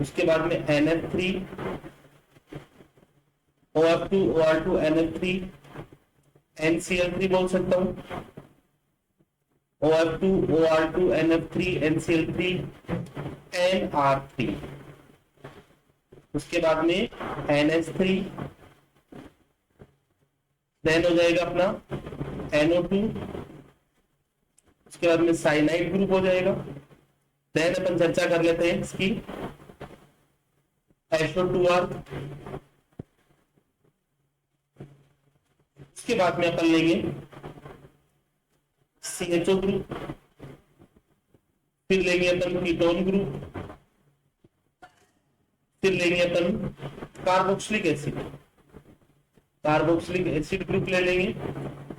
उसके बाद में NF3 OR2 NF3 NCl3 बोल सकता हूं, OR2 NF3 NCl3 NR3, उसके बाद में NH3, देन हो जाएगा अपना NO2, उसके बाद में साइनाइड ग्रुप हो जाएगा। देन अपन चर्चा कर लेते हैं इसकी SO2R, उसके बाद में अपन लेंगे CHO ग्रुप, फिर लेंगे अपन कीटोन ग्रुप, फिर लेंगे अपन कार्बोक्सिलिक एसिड ग्रुप ले लेंगे,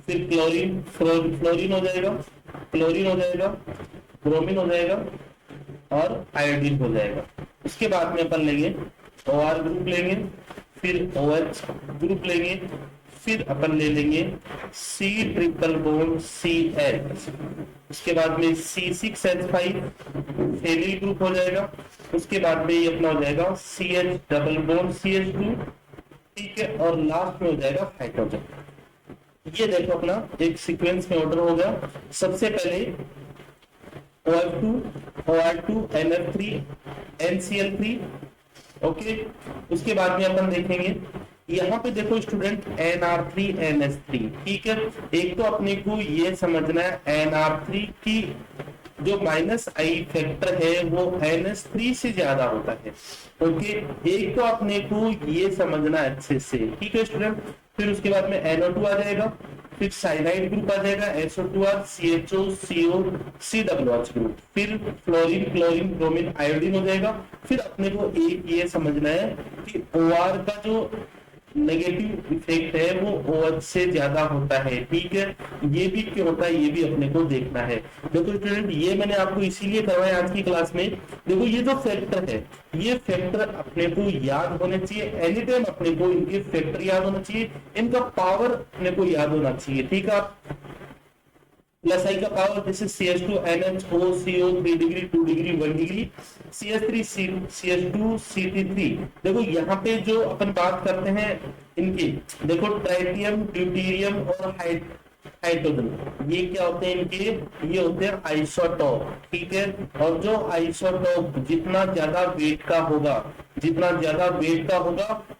फिर फ्लोरीन हो जाएगा, क्लोरीन हो जाएगा, ब्रोमीन हो जाएगा और आयोडीन हो जाएगा। उसके बाद में अपन लेंगे OR ग्रुप लेंगे, फिर OH ग्रुप लेंगे, फिर अपन ले लेंगे C ट्रिपल बॉन्ड Cl, उसके बाद में C6H5 फेनिल ग्रुप हो जाएगा, उसके बाद में ये अपना हो जाएगा CH डबल बॉन्ड CH2। ठीक है, और लास्ट में हो जाएगा हाइड्रोजन। ये देखो अपना एक सीक्वेंस में ऑर्डर हो गया। सबसे पहले OR2 NF3 NCl3, ओके। उसके बाद में अपन देखेंगे यहाँ पे देखो स्टूडेंट NR3 NH3। ठीक है, एक तो अपने को ये समझना है NR3 की जो माइनस आई फैक्टर है वो NH3 से ज्यादा होता है। ओके, एक तो अपने को ये समझना है अच्छे से। ठीक है स्टूडेंट, फिर उसके बाद में NO2 आ जाएगा, फिर साइनाइड ग्रुप आ जाएगा SO2R CHO CO COOH group, फिर फ्लोरीन क्लोरीन ब्रोमीन आयोडीन हो जाएगा। फिर अपने को एक ये समझना है कि OR का जो नेगेटिव इफेक्ट है वो OH से ज्यादा होता है। ठीक है, ये भी क्यों होता है ये भी अपने को देखना है। देखो स्टूडेंट, ये मैंने आपको इसीलिए करवाया आज की क्लास में। देखो ये जो फैक्टर है ये फैक्टर अपने को याद होने चाहिए, एनी टाइम अपने को इनके फैक्टर याद होना चाहिए, इनका पावर अपने को याद होना चाहिए। ठीक है, प्लस आई का पावर जैसे CH2 NH O CO 3 degree 2 degree 1 degree, CH3 CH2 CT3। देखो यहाँ पे जो अपन बात करते हैं इनकी, देखो ट्राइटियम ड्यूटेरियम और हाइड्रोजन, ये क्या होते हैं इनके? ये होते हैं आइसोटोप। ठीक है, और जो आइसोटोप जितना ज्यादा वेट का होगा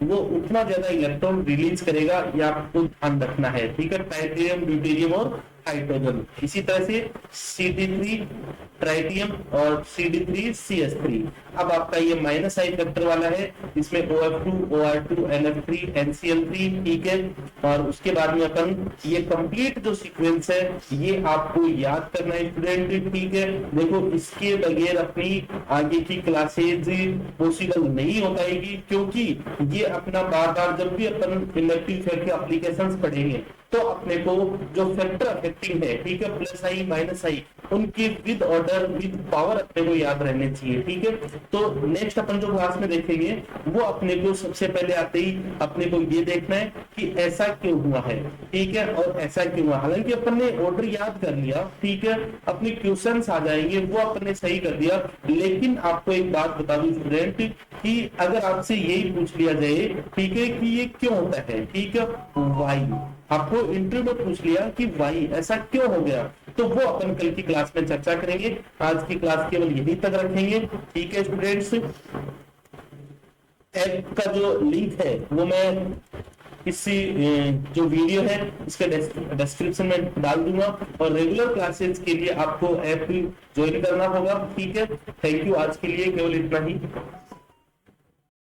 वो उतना ज्यादा इलेक्ट्रॉन रिलीज करेगा, ये आपको ध्यान रखना है। ठीक है, ट्राइटियम ड्यूटेरियम और हाइड्रोजन। इसी तरह से CD3 ट्राइटियम और CD3 CH3। अब आपका ये माइनस आई फैक्टर वाला है, इसमें OR2 NF3 NCl3। ठीक है, और उसके बाद में अपन ये कंप्लीट जो सीक्वेंस है ये आपको याद करना है स्टूडेंट। ठीक है, देखो इसके बगैर अपनी आगे की क्लासेज पॉसिबल नहीं हो पाएगी, क्योंकि ये अपना बार बार जब भी अपन इंडक्टिव इफेक्ट के एप्लीकेशंस पढ़ेंगे तो अपने को जो फैक्टर अफेक्टिंग है, ठीक है, प्लस आई माइनस आई, उनके विद ऑर्डर विद पावर अपने को याद रहने चाहिए। ठीक है, तो नेक्स्ट अपन जो क्लास में देखेंगे वो अपने को सबसे पहले आते ही अपने को ये देखना है कि ऐसा क्यों हुआ है। ठीक है, और ऐसा क्यों हुआ, हालांकि अपन ने ऑर्डर याद कर लिया। ठीक है, अपने क्वेश्चंस आ जाएंगे वो अपन ने सही कर दिया, लेकिन आपको एक बात बता दूं स्टूडेंट कि अगर आपसे यही पूछ लिया जाए, ठीक है, कि ये क्यों होता है, ठीक है, वाई, आपको इंटरव्यू में पूछ लिया कि वाई ऐसा क्यों हो गया, तो वो अपन कल की क्लास में चर्चा करेंगे। आज की क्लास केवल यहीं तक रखेंगे। ठीक है स्टूडेंट्स, ऐप का जो लिंक है वो मैं इसी जो वीडियो है इसके डिस्क्रिप्शन में डाल दूंगा, और रेगुलर क्लासेस के लिए आपको ऐप ज्वाइन करना होगा। ठीक है, थैंक यू, आज के लिए केवल इतना ही।